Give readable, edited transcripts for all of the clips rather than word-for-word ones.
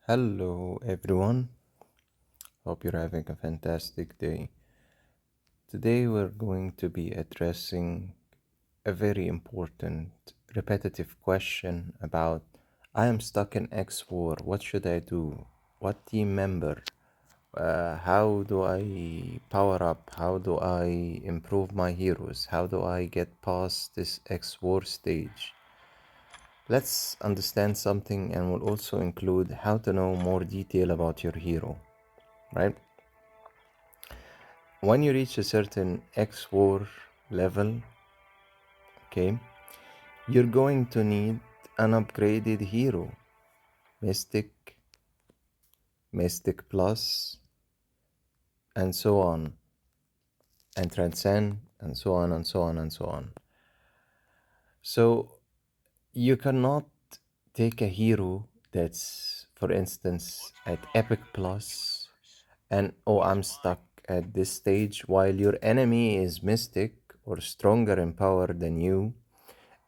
Hello everyone, hope you're having a fantastic day. Today we're going to be addressing a very important repetitive question about I am stuck in xwar, what should I do? What team member? How do I power up? How do I improve my heroes? How do I get past this xwar stage? Let's understand something and we'll also include how to know more detail about your hero, right? When you reach a certain xwar level, okay, you're going to need an upgraded hero, mystic, mystic plus, and so on, and transcend, and so on and so on and so on. So you cannot take a hero that's, for instance, at epic plus and I'm stuck at this stage while your enemy is mystic or stronger in power than you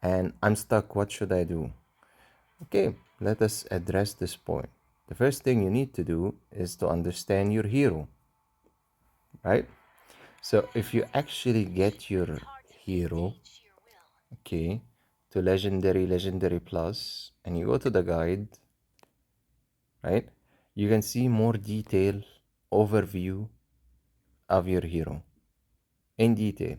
and I'm stuck. What should I do? Okay, let us address this point. The first thing you need to do is to understand your hero, right? So if you actually get your hero, okay, to legendary plus, and you go to the guide, right, you can see more detail overview of your hero in detail.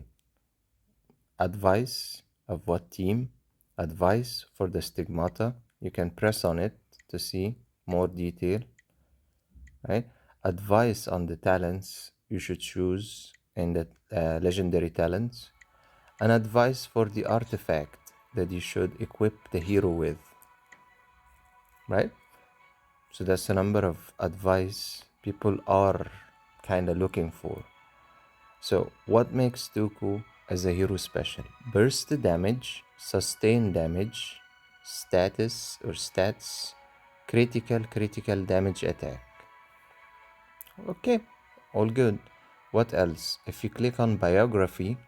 Advice of what team, advice for the stigmata. You can press on it to see more detail, right? Advice on the talents you should choose in the legendary talents, and advice for the artifact that you should equip the hero with, right? So that's a number of advice people are kind of looking for. So what makes Toku as a hero special? Burst damage, sustain damage, status or stats, critical damage attack. Okay, all good. What else? If you click on biography,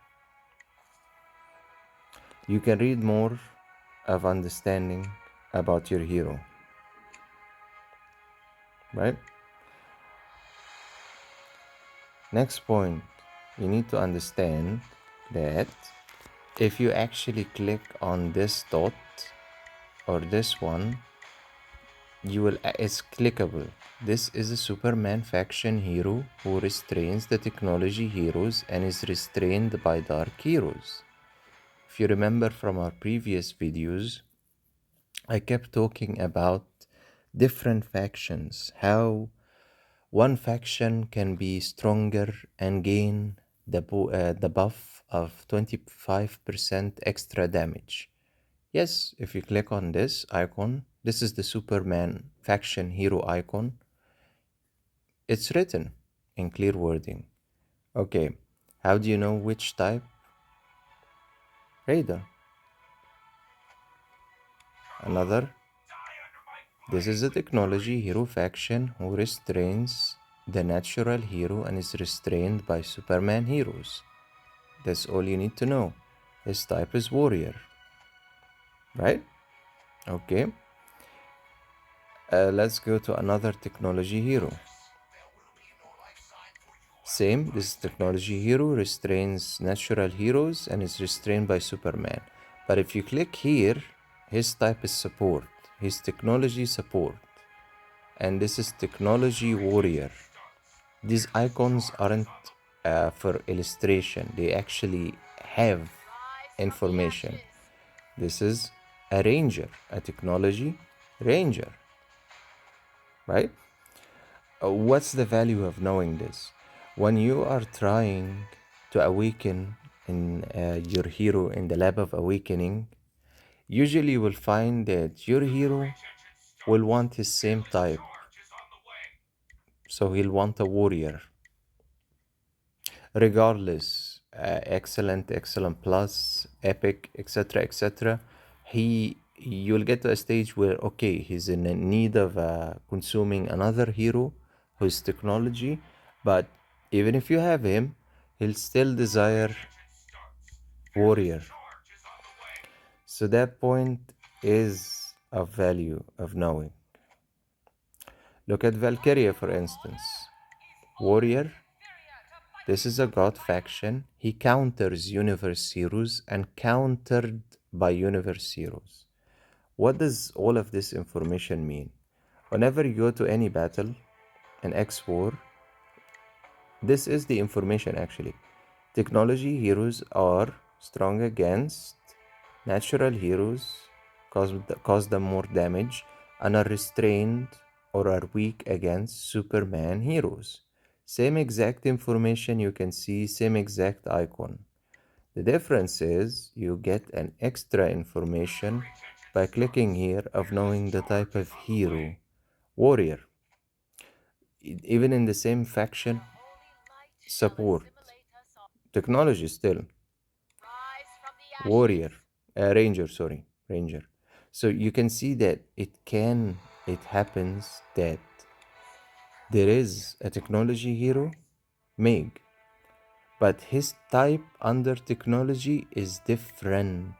you can read more of understanding about your hero, right? Next point, you need to understand that if you actually click on this dot or this one, it's clickable. This is a Superman faction hero who restrains the technology heroes and is restrained by dark heroes. If you remember from our previous videos, I kept talking about different factions, how one faction can be stronger and gain the buff of 25% extra damage. Yes, if you click on this icon, this is the Superman faction hero icon. It's written in clear wording. Okay, how do you know which type? Radar. Another. This is a technology hero faction who restrains the natural hero and is restrained by Superman heroes. That's all you need to know. His type is warrior. Right? Okay. Let's go to another technology hero. Same, this technology hero restrains natural heroes and is restrained by Superman. But if you click here, his type is support. His technology support. And this is technology warrior. These icons aren't for illustration. They actually have information. This is a ranger, a technology ranger, right? What's the value of knowing this? When you are trying to awaken in your hero in the lab of awakening, usually you will find that your hero will want his same type. So he'll want a warrior. Regardless, excellent plus, epic, etc. You'll get to a stage where, okay, he's in need of consuming another hero who's technology, but even if you have him, he'll still desire warrior. So that point is of value of knowing. Look at Valkyria, for instance. Warrior. This is a god faction. He counters universe heroes and countered by universe heroes. What does all of this information mean? Whenever you go to any battle, an xwar, this is the information actually. Technology heroes are strong against natural heroes, cause them more damage, and are restrained or are weak against Superman heroes. Same exact information you can see, same exact icon. The difference is you get an extra information by clicking here of knowing the type of hero. Warrior. Even in the same faction, support. Technology still. Warrior. Ranger, sorry. Ranger. So you can see that it happens that there is a technology hero, Meg, but his type under technology is different.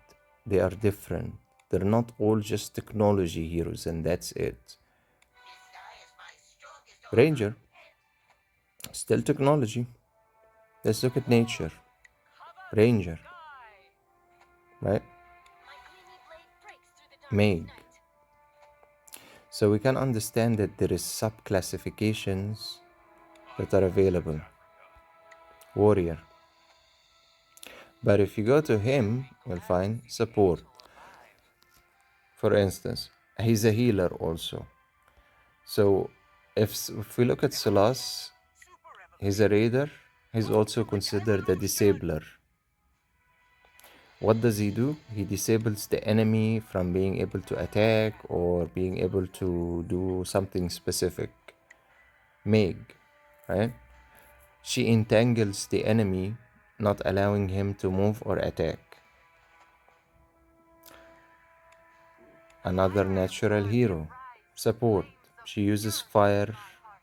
They are different. They're not all just technology heroes and that's it. Ranger, still technology. Let's look at nature. Ranger, right? Meg. So we can understand that there is sub-classifications that are available. Warrior. But if you go to him, you'll find support. For instance, he's a healer also. So if we look at Silas, he's a raider. He's also considered a disabler. What does he do? He disables the enemy from being able to attack or being able to do something specific. Meg, right? She entangles the enemy, not allowing him to move or attack. Another natural hero, support. She uses fire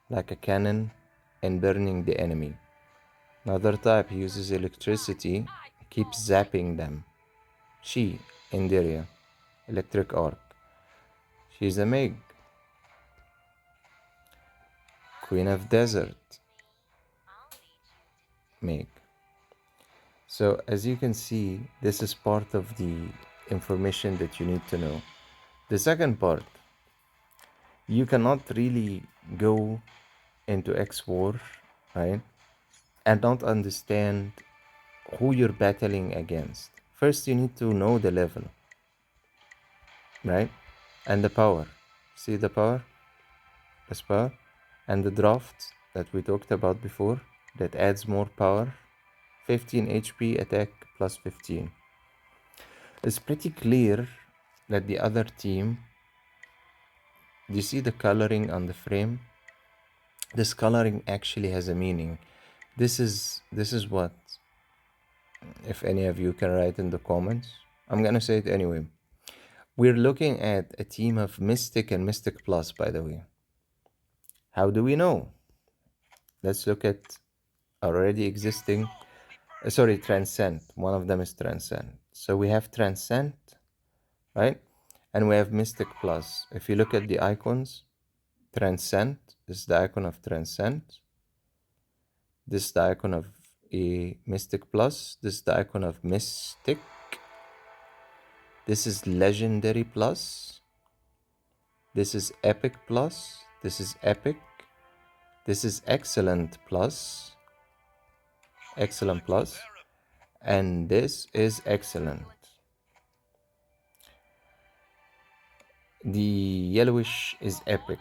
like a cannon and burning the enemy. Another type uses electricity, keeps zapping them. She, Enderia, electric arc. She's a Meg, Queen of Desert, Meg. So as you can see, this is part of the information that you need to know. The second part, you cannot really go into xwar, right, and not understand who you're battling against. First, you need to know the level, right, and the power. See the power? This power? And the draft that we talked about before that adds more power. 15 HP attack plus 15. It's pretty clear that the other team, do you see the coloring on the frame? This coloring actually has a meaning. This is what, if any of you can write in the comments, I'm gonna say it anyway. We're looking at a team of Mystic and Mystic Plus, by the way. How do we know? Let's look at already existing, Transcend. One of them is Transcend. So we have Transcend, right? And we have Mystic Plus. If you look at the icons, Transcend is the icon of Transcend. This is the icon of a Mystic Plus. This is the icon of Mystic. This is Legendary Plus. This is Epic Plus. This is Epic. This is Excellent Plus. Excellent Plus. And this is Excellent. The yellowish is Epic.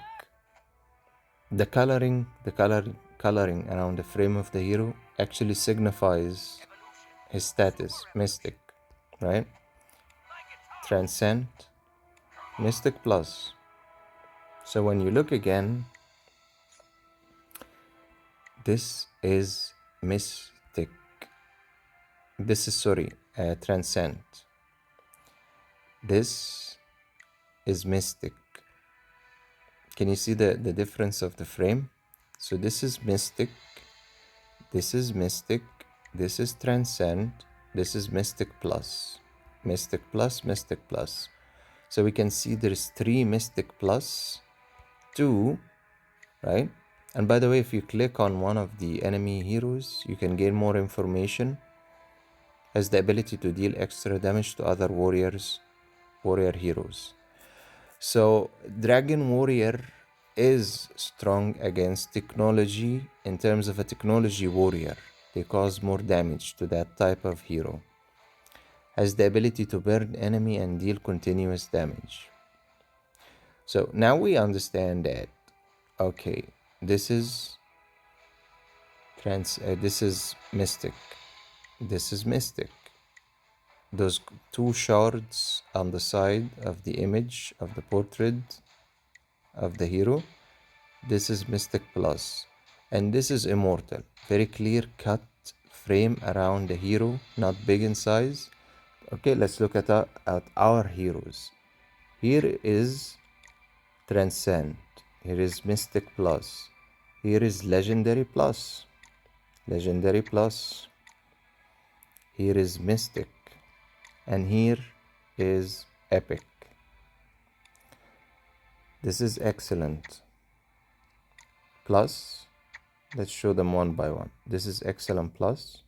The coloring around the frame of the hero actually signifies his status, Mystic, right? Transcend, Mystic Plus. So when you look again, this is Mystic. This is, Transcend. This is Mystic. Can you see the difference of the frame? So this is Mystic. This is Mystic. This is Transcend. This is Mystic Plus. Mystic Plus, Mystic Plus. So we can see there's 3 Mystic Plus, 2 right? And by the way, if you click on one of the enemy heroes, you can gain more information. Has the ability to deal extra damage to other warrior heroes. So Dragon Warrior is strong against technology in terms of a technology warrior. They cause more damage to that type of hero. Has the ability to burn enemy and deal continuous damage. So now we understand that, okay, this is this is mystic. This is mystic. Those two shards on the side of the image of the portrait of the hero, this is Mystic Plus. And this is Immortal. Very clear cut frame around the hero, not big in size. Okay, let's look at our heroes. Here is Transcend. Here is Mystic Plus. Here is Legendary Plus. Legendary Plus. Here is Mystic. And here is Epic. This is excellent. Plus, let's show them one by one. This is excellent plus,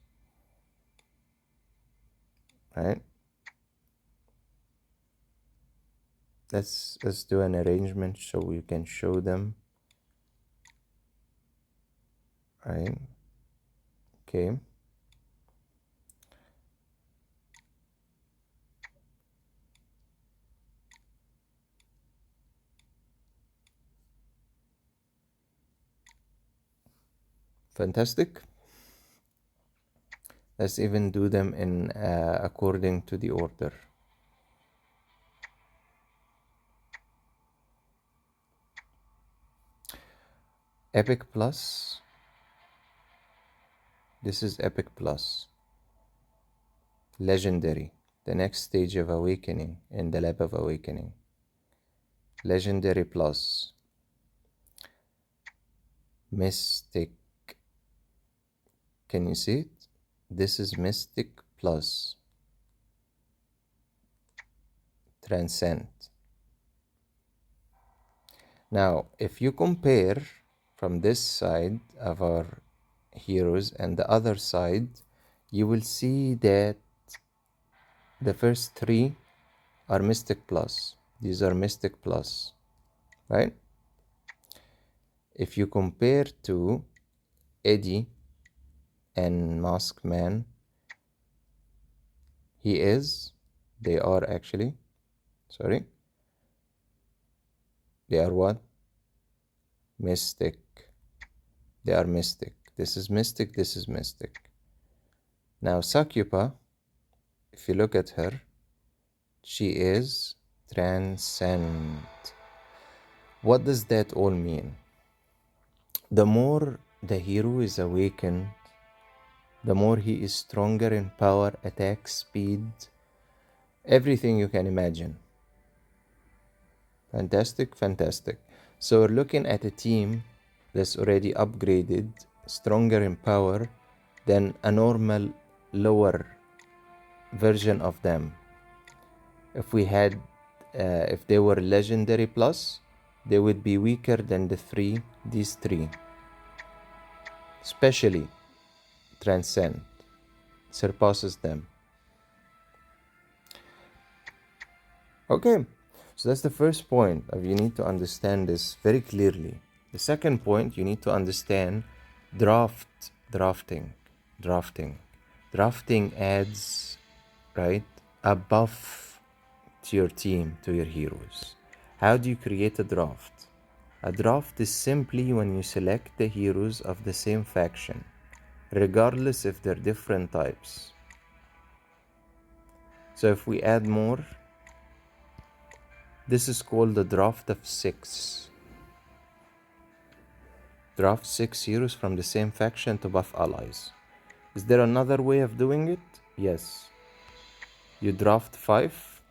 right? Let's do an arrangement so we can show them, right? Okay. Fantastic. Let's even do them in according to the order. Epic plus. This is Epic plus. Legendary. The next stage of awakening in the lab of awakening. Legendary plus. Mystic. Can you see it? This is Mystic plus Transcend. Now, if you compare from this side of our heroes and the other side, you will see that the first three are Mystic plus. These are Mystic plus, right? If you compare to Eddie and Masked Man, they are what? Mystic. They are Mystic. This is Mystic, this is Mystic. Now Sakyupa, if you look at her, she is Transcend. What does that all mean? The more the hero is awakened, the more he is stronger in power, attack, speed, everything you can imagine. Fantastic, fantastic. So we're looking at a team that's already upgraded, stronger in power than a normal lower version of them. If we had, if they were legendary plus, they would be weaker than these three. Especially Transcend surpasses them. Okay, so that's the first point of you need to understand this very clearly. The second point, you need to understand drafting. Drafting adds, right, a buff to your team, to your heroes. How do you create a draft? A draft is simply when you select the heroes of the same faction, regardless if they're different types. So if we add more, this is called the draft of 6. Draft 6 heroes from the same faction to buff allies. Is there another way of doing it? Yes. You draft 5,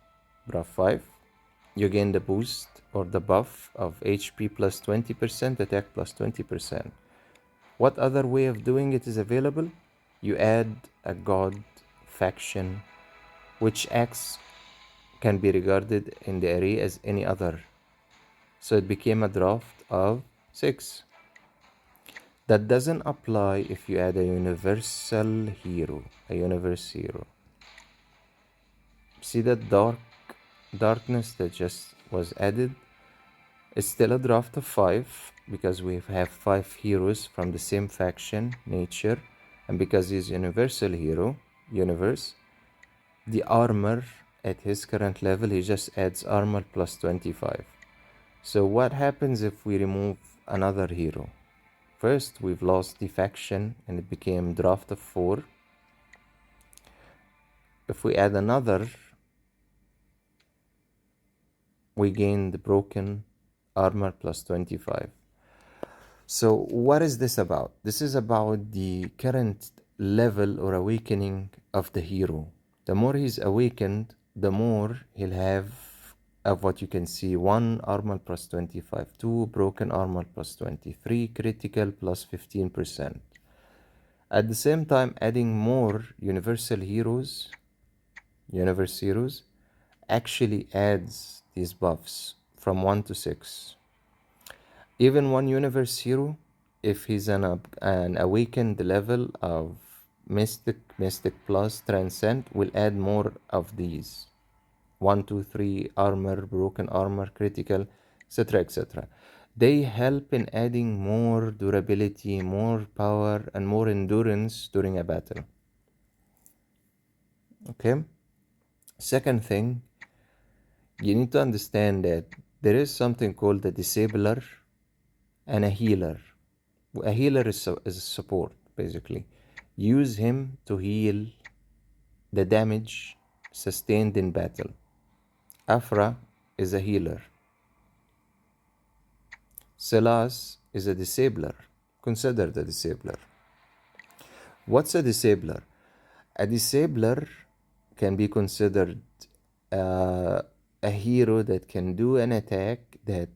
you gain the boost or the buff of HP plus 20%, attack plus 20%. What other way of doing it is available? You add a god faction, which can be regarded in the array as any other. So it became a draft of 6. That doesn't apply if you add a universal hero, a universe hero. See that darkness that just was added? It's still a draft of 5 because we have 5 heroes from the same faction, nature, and because he's universal hero, universe, the armor at his current level, he just adds armor plus 25. So what happens if we remove another hero? First, we've lost the faction and it became draft of 4. If we add another, we gain the broken armor plus 25. So what is this about? This is about the current level or awakening of the hero. The more he's awakened, the more he'll have of what you can see: 1 armor plus 25, 2 broken armor plus 23, critical plus 15%. At the same time, adding more universal heroes, universe heroes, actually adds these buffs from 1 to 6. Even one universe hero, if he's an awakened level of mystic plus transcend, will add more of these: 1, 2, 3 armor, broken armor, critical, etc., etc. They help in adding more durability, more power, and more endurance during a battle. Okay. Second thing, you need to understand that there is something called a disabler and a healer. A healer is a support, basically. Use him to heal the damage sustained in battle. Afra is a healer. Silas is a disabler. Consider the disabler. What's a disabler? A disabler can be considered a hero that can do an attack that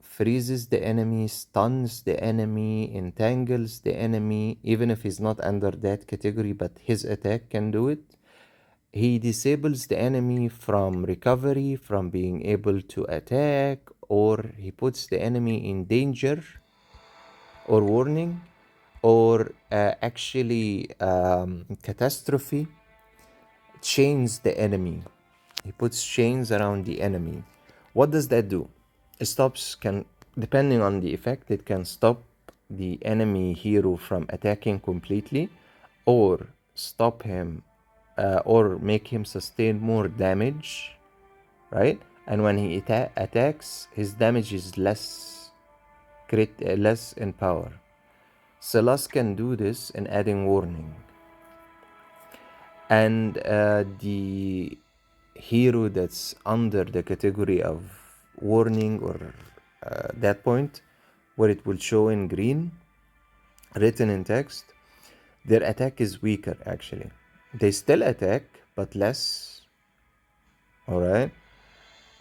freezes the enemy, stuns the enemy, entangles the enemy, even if he's not under that category, but his attack can do it. He disables the enemy from recovery, from being able to attack, or he puts the enemy in danger or warning, or actually catastrophe, chains the enemy. He puts chains around the enemy. What does that do? It stops, depending on the effect, it can stop the enemy hero from attacking completely, or stop him, or make him sustain more damage, right? And when he attacks, his damage is less in power. Silas can do this in adding warning. And the hero that's under the category of warning, or that point where it will show in green written in text, their attack is weaker. Actually, they still attack but less. All right.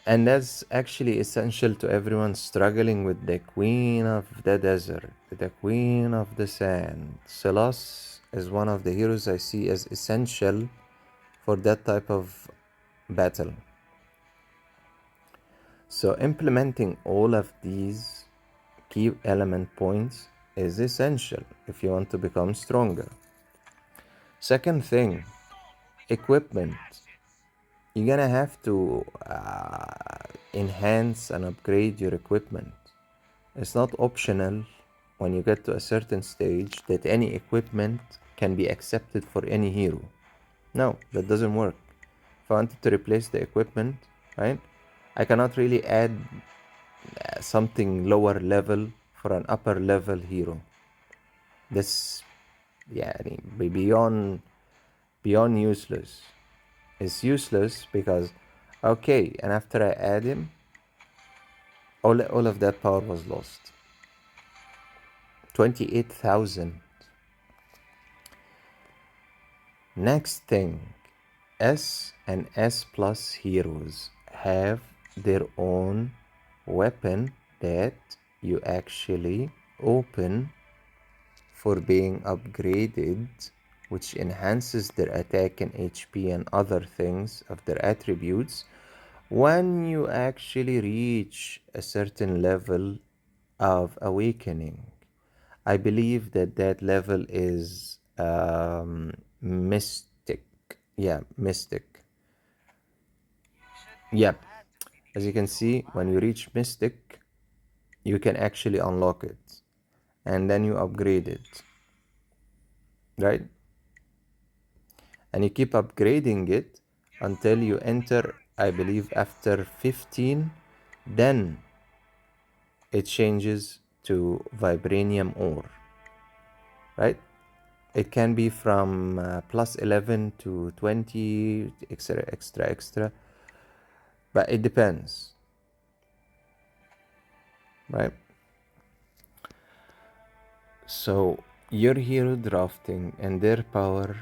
And that's actually essential to everyone struggling with the queen of the desert, the queen of the sand. Silas is one of the heroes I see as essential for that type of battle. So implementing all of these key element points is essential if you want to become stronger. Second thing, equipment. You're gonna have to enhance and upgrade your equipment. It's not optional when you get to a certain stage that any equipment can be accepted for any hero. No, that doesn't work. If I wanted to replace the equipment, right, I cannot really add something lower level for an upper level hero. This, yeah, beyond useless. It's useless because, okay, and after I add him, all of that power was lost. 28,000. Next thing, S and S plus heroes have their own weapon that you actually open for being upgraded, which enhances their attack and HP and other things of their attributes when you actually reach a certain level of awakening. I believe that that level is mystic. Yeah, mystic. Yeah, as you can see, when you reach mystic, you can actually unlock it, and then you upgrade it, right? And you keep upgrading it until you enter, I believe, after 15, then it changes to vibranium ore, right? It can be from plus 11 to 20, extra, but it depends, right? So your hero drafting and their power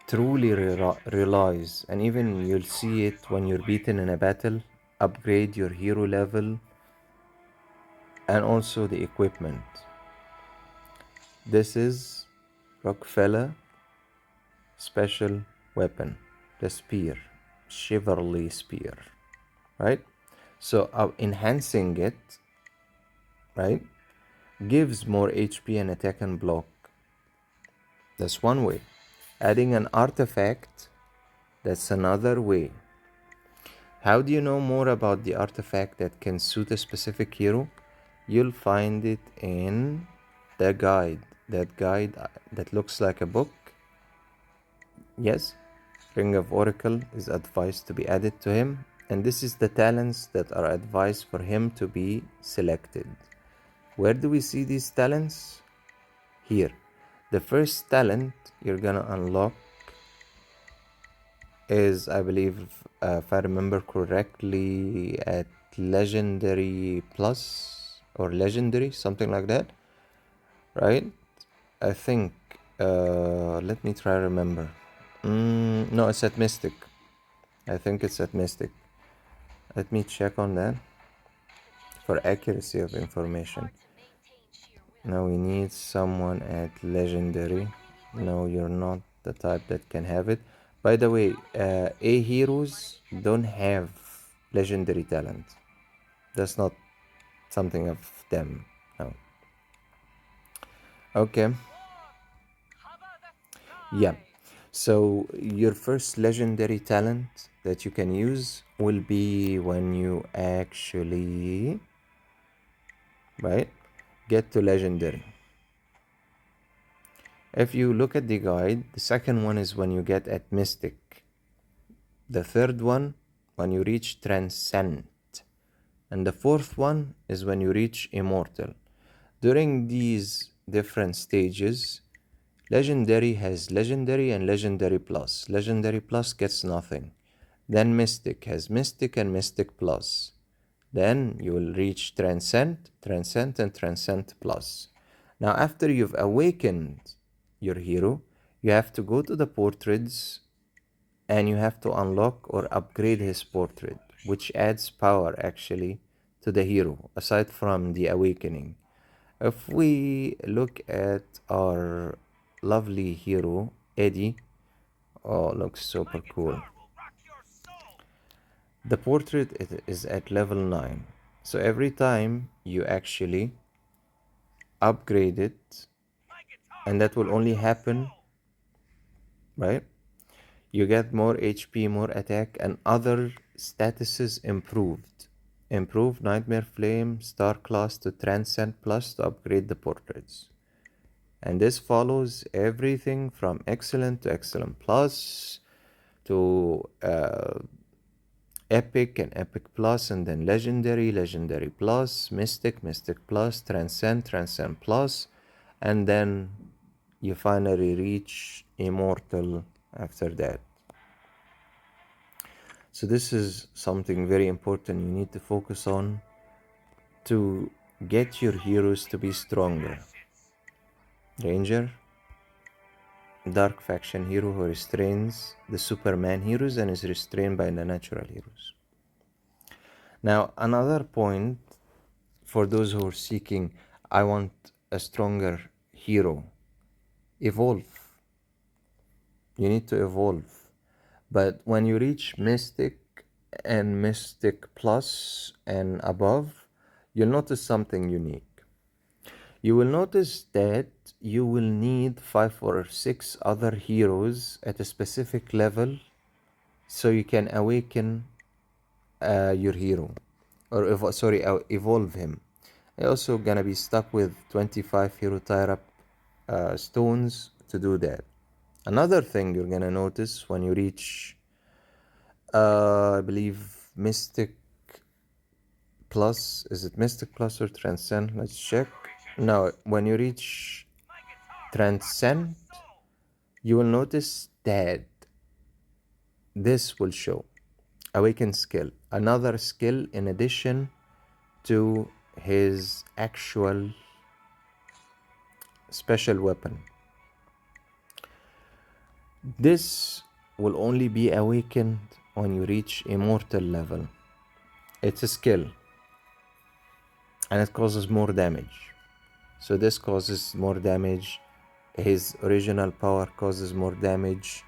truly relies, and even you'll see it when you're beaten in a battle, upgrade your hero level and also the equipment. This is Rockefeller special weapon, the spear, chivalry spear, right? So enhancing it, right, gives more HP and attack and block. That's one way. Adding an artifact, that's another way. How do you know more about the artifact that can suit a specific hero? You'll find it in the guide. That guide that looks like a book. Yes, Ring of Oracle is advised to be added to him, and this is the talents that are advised for him to be selected. Where do we see these talents? Here. The first talent you're gonna unlock is, I believe, if I remember correctly, at Legendary Plus or Legendary, something like that, right? I think, let me try remember. No, it's at Mystic. I think it's at Mystic. Let me check on that for accuracy of information. Now we need someone at Legendary. No, you're not the type that can have it. By the way, A heroes don't have legendary talent. That's not something of them. No. Okay. Yeah. So your first legendary talent that you can use will be when you actually, right, get to legendary. If you look at the guide, the second one is when you get at Mystic. The third one, when you reach Transcend. And the fourth one is when you reach Immortal. During these different stages, Legendary has Legendary and Legendary Plus. Legendary Plus gets nothing. Then Mystic has Mystic and Mystic Plus. Then you will reach Transcend, Transcend, and Transcend Plus. Now, after you've awakened your hero, you have to go to the portraits and you have to unlock or upgrade his portrait, which adds power actually to the hero, aside from the awakening. If we look at our lovely hero, Eddie, oh, looks super cool. The portrait is at level 9. So every time you actually upgrade it, and that will only happen, right? You get more HP, more attack, and other statuses improved. Improve Nightmare Flame Star class to Transcend Plus to upgrade the portraits. And this follows everything from Excellent to Excellent Plus to Epic and Epic Plus, and then Legendary, Legendary Plus, Mystic, Mystic Plus, Transcend, Transcend Plus, and then you finally reach Immortal after that. So this is something very important you need to focus on to get your heroes to be stronger. Ranger, dark faction hero who restrains the Superman heroes and is restrained by the natural heroes. Now, another point for those who are seeking, I want a stronger hero. Evolve. You need to evolve. But when you reach Mystic and Mystic Plus and above, you'll notice something unique. You will notice that you will need 5 or 6 other heroes at a specific level so you can awaken your hero, or evolve him. You're also gonna be stuck with 25 hero tie-up stones to do that. Another thing you're gonna notice when you reach, I believe, Mystic Plus. Is it Mystic Plus or Transcend? Let's check. No, when you reach Transcend, you will notice that this will show Awaken skill, another skill in addition to his actual special weapon. This will only be awakened when you reach immortal level. It's a skill and it causes more damage. So this causes more damage. His original power causes more damage.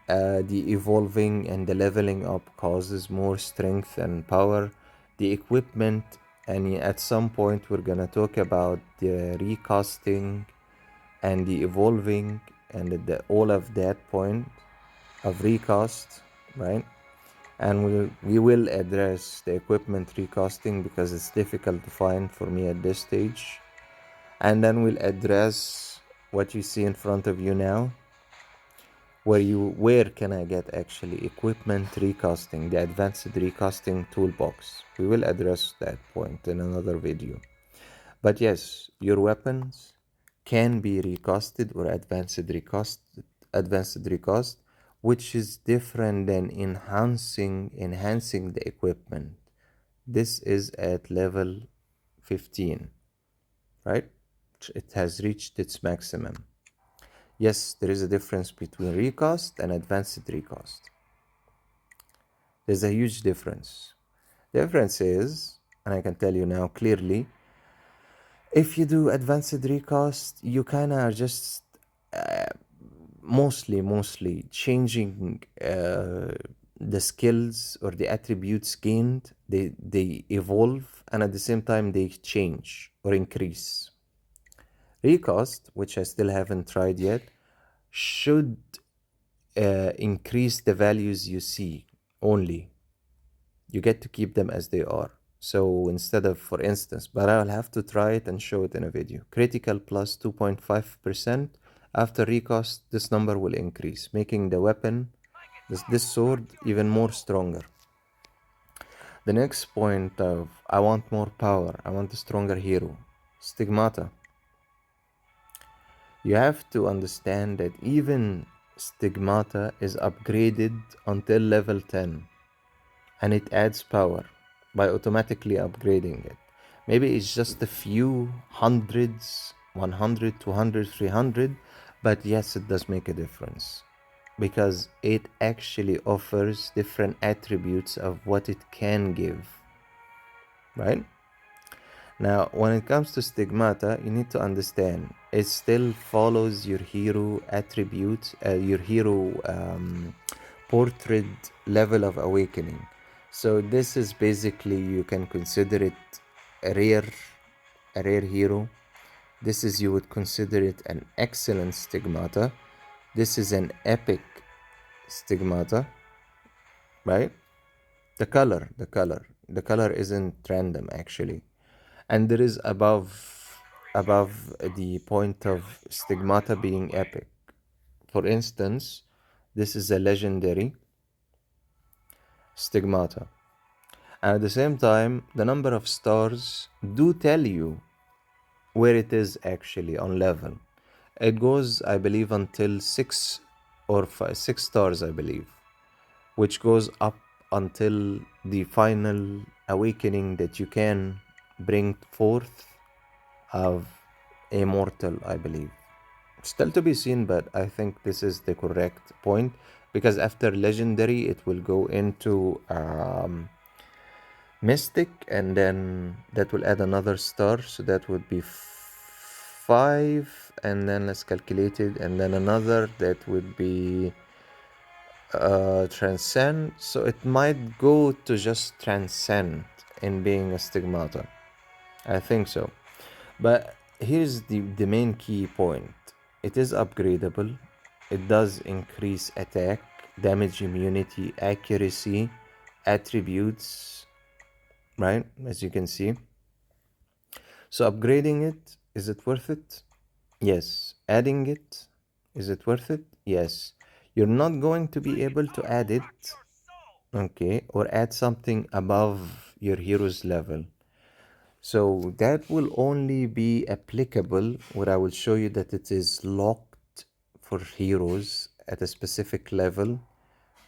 The evolving and the leveling up causes more strength and power. The equipment, and at some point we're gonna talk about the recasting and the evolving and all of that point of recast, right? And we will address the equipment recasting because it's difficult to find for me at this stage. And then we'll address what you see in front of you now, where can I get actually equipment recasting, the advanced recasting toolbox. We will address that point in another video. But yes, your weapons can be recasted or advanced recast, which is different than enhancing the equipment. This is at level 15, right? It has reached its maximum. Yes, there is a difference between recast and advanced recast. There's a huge difference. The difference is, and I can tell you now clearly, if you do advanced recast, you kind of are just mostly changing the skills or the attributes gained. They evolve, and at the same time they change or increase. Recast, which I still haven't tried yet, should increase the values you see only. You get to keep them as they are. So instead of, for instance, but I'll have to try it and show it in a video. Critical plus 2.5%. After recast, this number will increase, making the weapon, this sword, even more stronger. The next point of, I want more power, I want a stronger hero. Stigmata. You have to understand that even Stigmata is upgraded until level 10, and it adds power by automatically upgrading it. Maybe it's just a few hundreds, 100, 200, 300, but yes, it does make a difference because it actually offers different attributes of what it can give, right? Now, when it comes to Stigmata, you need to understand it still follows your hero attributes, your hero portrait level of awakening. So this is basically, you can consider it a rare hero. This is, you would consider it an excellent Stigmata. This is an epic Stigmata, right? The color isn't random actually. And there is above the point of Stigmata being epic. For instance, this is a legendary Stigmata. And at the same time, the number of stars do tell you where it is actually on level. It goes, I believe, until 6 or 6 stars, I believe, which goes up until the final awakening that you can bring forth of immortal, I believe. Still to be seen, but I think this is the correct point, because after legendary it will go into mystic, and then that will add another star, so that would be 5, and then let's calculate it, and then another that would be transcend. So it might go to just transcend in being a Stigmata, I think so. But here's the main key point. It is upgradable. It does increase attack, damage, immunity, accuracy, attributes, right? As you can see. So upgrading it, is it worth it? Yes. Adding it, is it worth it? Yes. You're not going to be able to add it, okay, or add something above your hero's level. So that will only be applicable where I will show you that it is locked for heroes at a specific level.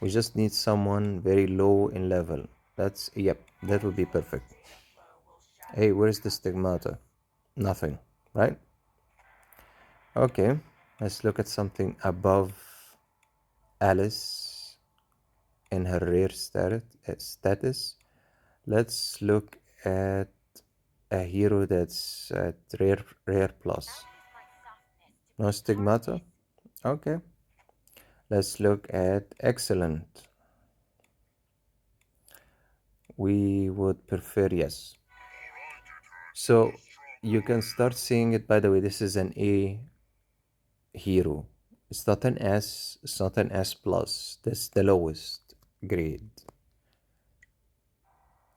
We just need someone very low in level. Yep, that will be perfect. Hey, where's the stigmata? Nothing, right? Okay, let's look at something above Alice in her rare status. Let's look at a hero that's at rare plus. No stigmata? Okay. Let's look at excellent. We would prefer yes. So you can start seeing it. By the way, this is an A hero. It's not an S, it's not an S plus. That's the lowest grade.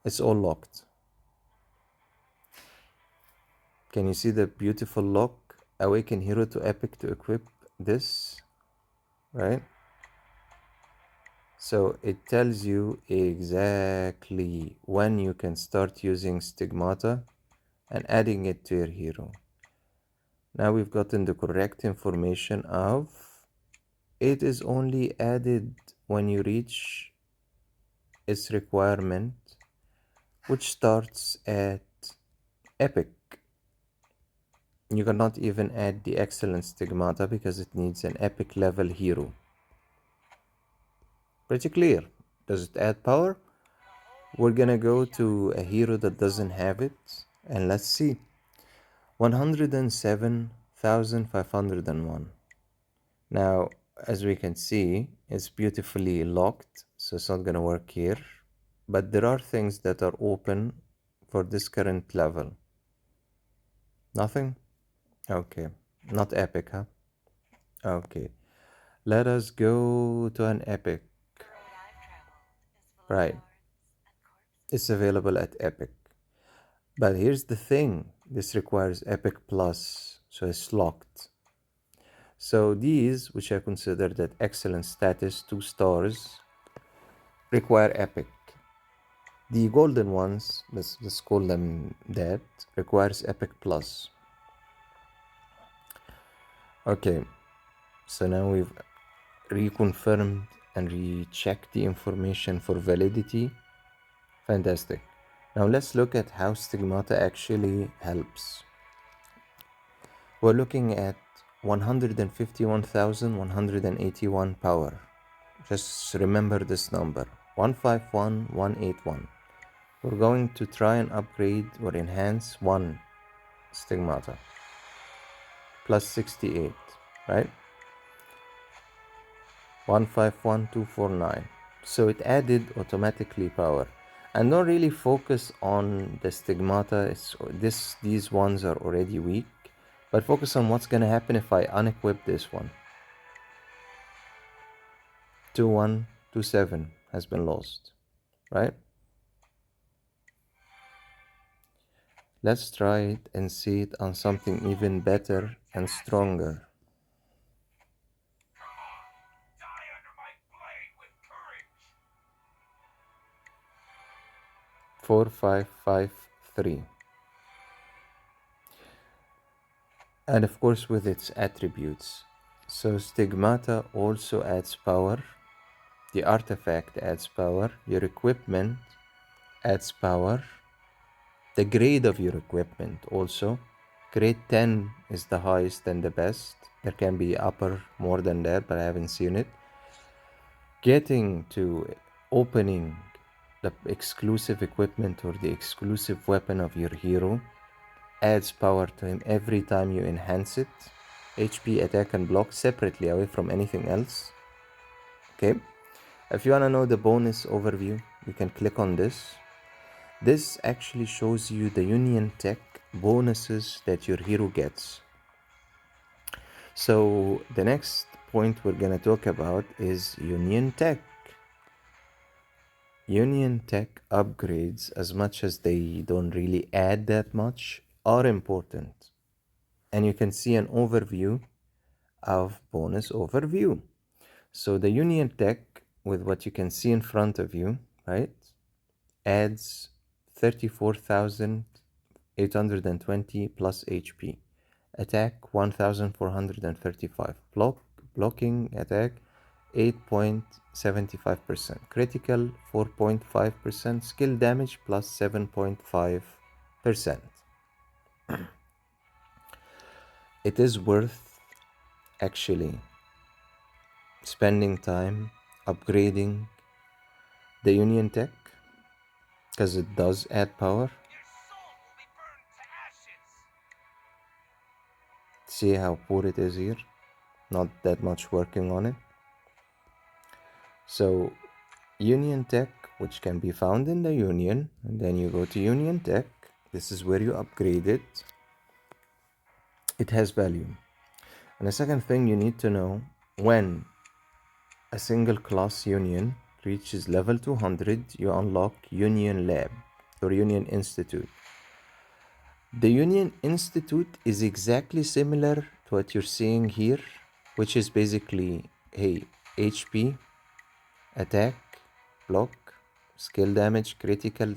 It's all locked. Can you see the beautiful lock? Awaken hero to epic to equip this, right? So it tells you exactly when you can start using stigmata and adding it to your hero. Now we've gotten the correct information of it is only added when you reach its requirement, which starts at epic. You cannot even add the excellent stigmata because it needs an epic level hero. Pretty clear. Does it add power? We're gonna go to a hero that doesn't have it, and let's see. 107,501. Now, as we can see, it's beautifully locked, so it's not gonna work here. But there are things that are open for this current level. Nothing? Okay. Not epic, huh? Okay. Let us go to an epic. Right. It's available at epic. But here's the thing. This requires epic plus, so it's locked. So these, which I consider that excellent status, 2 stars, require epic. The golden ones, let's call them that, requires epic plus. Okay, so now we've reconfirmed and rechecked the information for validity. Fantastic. Now let's look at how stigmata actually helps. We're looking at 151,181 power. Just remember this number, 151,181. We're going to try and upgrade or enhance one stigmata. Plus 68, right? 151,249. So it added automatically power. And don't really focus on the stigmata. These ones are already weak. But focus on what's going to happen if I unequip this one. 2127 has been lost, right? Let's try it and see it on something even better and stronger. 4553. And of course with its attributes. So stigmata also adds power. The artifact adds power. Your equipment adds power. The grade of your equipment also. Grade 10 is the highest and the best. There can be upper more than that, but I haven't seen it. Getting to opening the exclusive equipment or the exclusive weapon of your hero adds power to him every time you enhance it. HP, attack, and block separately away from anything else. Okay. If you want to know the bonus overview, you can click on this. This actually shows you the union tech bonuses that your hero gets. So the next point we're gonna talk about is Union Tech. Union Tech upgrades, as much as they don't really add that much, are important. And you can see an overview of bonus overview. So the Union Tech, with what you can see in front of you, right, adds 34,820 plus HP. Attack 1,435. Blocking attack 8.75%. Critical 4.5%. Skill damage plus 7.5%. It is worth actually spending time upgrading the Union Tech because it does add power. See how poor it is here? Not that much working on it. So Union Tech, which can be found in the Union, and then you go to Union Tech. This is where you upgrade it. It has value. And the second thing you need to know, when a single class Union reaches level 200, you unlock Union Lab or Union Institute. The Union Institute is exactly similar to what you're seeing here, which is basically, hey, HP, attack, block, skill damage, critical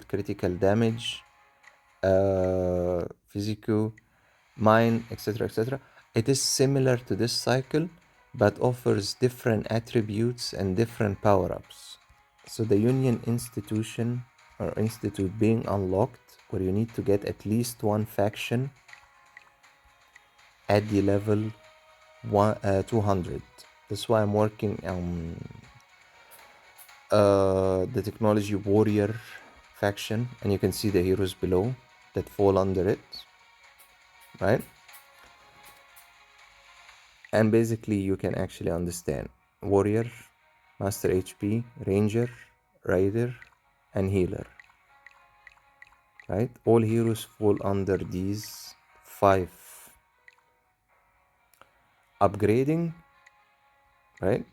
damage, physical, mine, etc. It is similar to this cycle, but offers different attributes and different power-ups. So the Union Institution or Institute being unlocked, where you need to get at least one faction at the level 200. That's why I'm working on the technology warrior faction, and you can see the heroes below that fall under it, right? And basically you can actually understand warrior, master HP, ranger, rider, and healer, right? All heroes fall under these 5. Upgrading, right,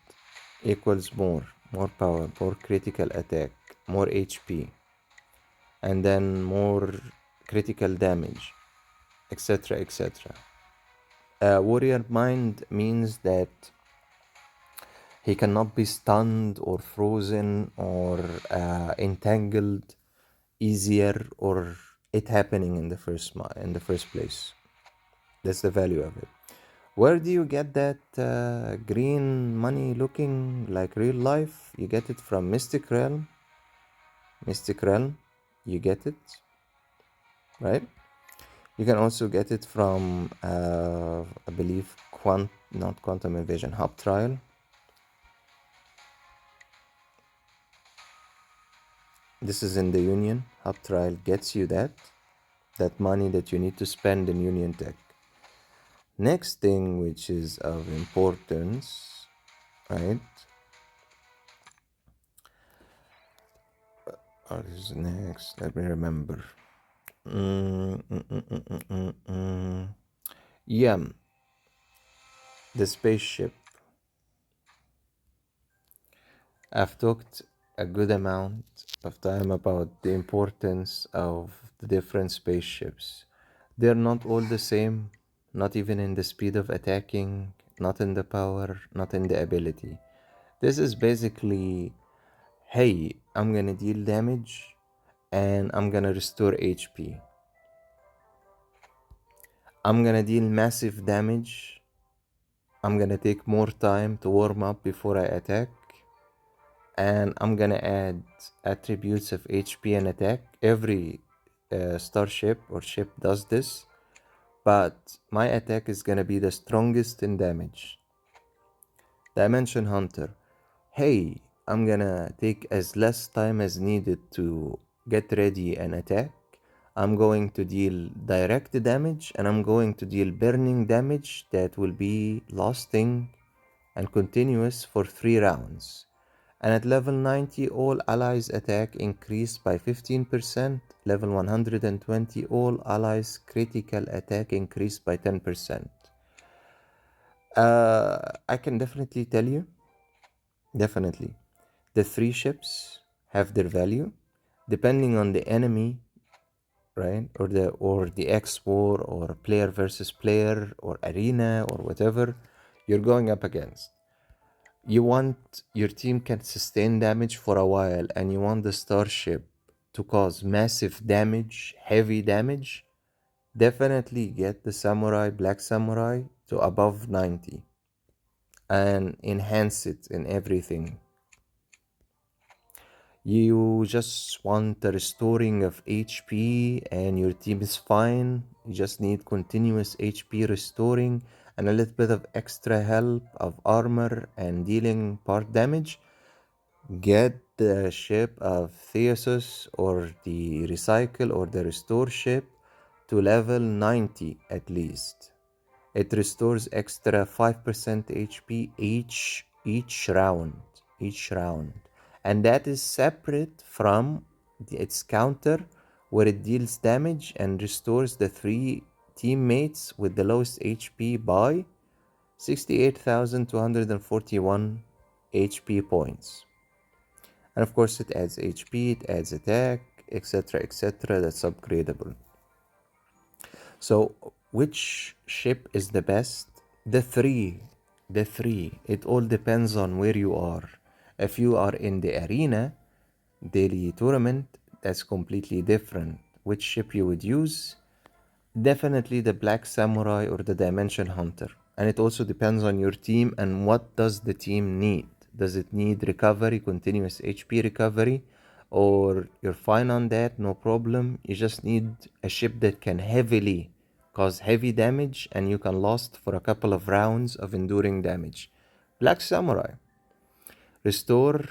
equals more power, more critical attack, more HP, and then more critical damage, etc. Warrior mind means that he cannot be stunned or frozen or entangled easier, or it happening in the first place. That's the value of it. Where do you get that green money looking like real life? You get it from Mystic Realm. You get it, right? You can also get it from, I believe, not Quantum Invasion, Hub Trial. This is in the Union. Hub Trial gets you that money that you need to spend in Union Tech. Next thing, which is of importance, right? What is next? Let me remember. Yeah, the spaceship. I've talked a good amount of time about the importance of the different spaceships. They're not all the same, not even in the speed of attacking, not in the power, not in the ability. This is basically, hey, I'm gonna deal damage and I'm gonna restore HP. I'm gonna deal massive damage. I'm gonna take more time to warm up before I attack. And I'm gonna add attributes of HP and attack. Every starship or ship does this, but my attack is gonna be the strongest in damage. Dimension Hunter. Hey, I'm gonna take as less time as needed to get ready and attack. I'm going to deal direct damage, and I'm going to deal burning damage that will be lasting and continuous for 3 rounds. And at level 90, all allies attack increased by 15%. Level 120, all allies critical attack increased by 10%. I can definitely tell you, definitely, the three ships have their value depending on the enemy, right? Or the xwar or player versus player or arena or whatever you're going up against. You want your team can sustain damage for a while, and you want the starship to cause massive damage, heavy damage. Definitely get the samurai, black samurai, to above 90 and enhance it in everything. You just want the restoring of HP and your team is fine. You just need continuous HP restoring and a little bit of extra help of armor and dealing part damage. Get the ship of Theosus or the recycle or the restore ship to level 90 at least. It restores extra 5% HP each round. Each round. And that is separate from its counter where it deals damage and restores the three teammates with the lowest HP by 68,241 HP points. And of course it adds HP, it adds attack, etc. That's upgradable. So which ship is the best? The three. The three. It all depends on where you are. If you are in the arena daily tournament, that's completely different. Which ship you would use? Definitely the Black Samurai or the Dimension Hunter. And it also depends on your team and what does the team need. Does it need recovery, continuous HP recovery? Or you're fine on that, no problem. You just need a ship that can heavily cause heavy damage and you can last for a couple of rounds of enduring damage. Black Samurai. Restore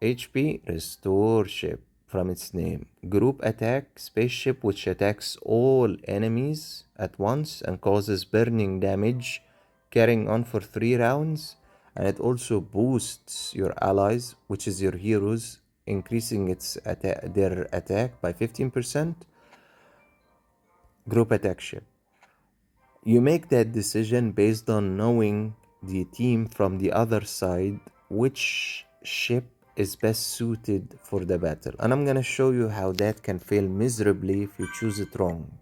HP, restore ship from its name. Group attack, spaceship which attacks all enemies at once and causes burning damage, carrying on for 3 rounds. And it also boosts your allies, which is your heroes, increasing their attack by 15%. Group attack ship. You make that decision based on knowing the team from the other side, which ship is best suited for the battle. And I'm gonna show you how that can fail miserably if you choose it wrong.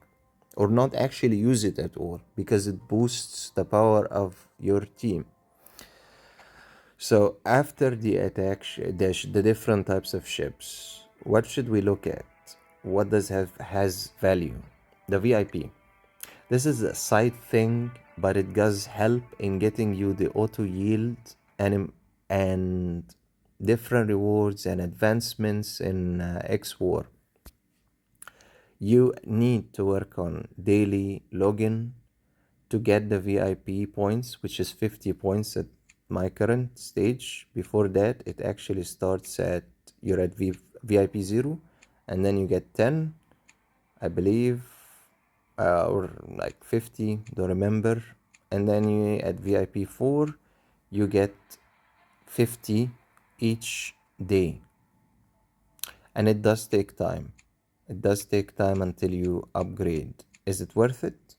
Or not actually use it at all, because it boosts the power of your team. So after the attack, the different types of ships, what should we look at? What has value? The VIP. This is a side thing, but it does help in getting you the auto yield and different rewards and advancements in xwar. You need to work on daily login to get the VIP points, which is 50 points at my current stage. Before that, it actually starts at you're at VIP 0 and then you get 10, I believe, or like 50, don't remember. And then you at VIP 4 you get 50 each day. And it does take time. It does take time until you upgrade. Is it worth it?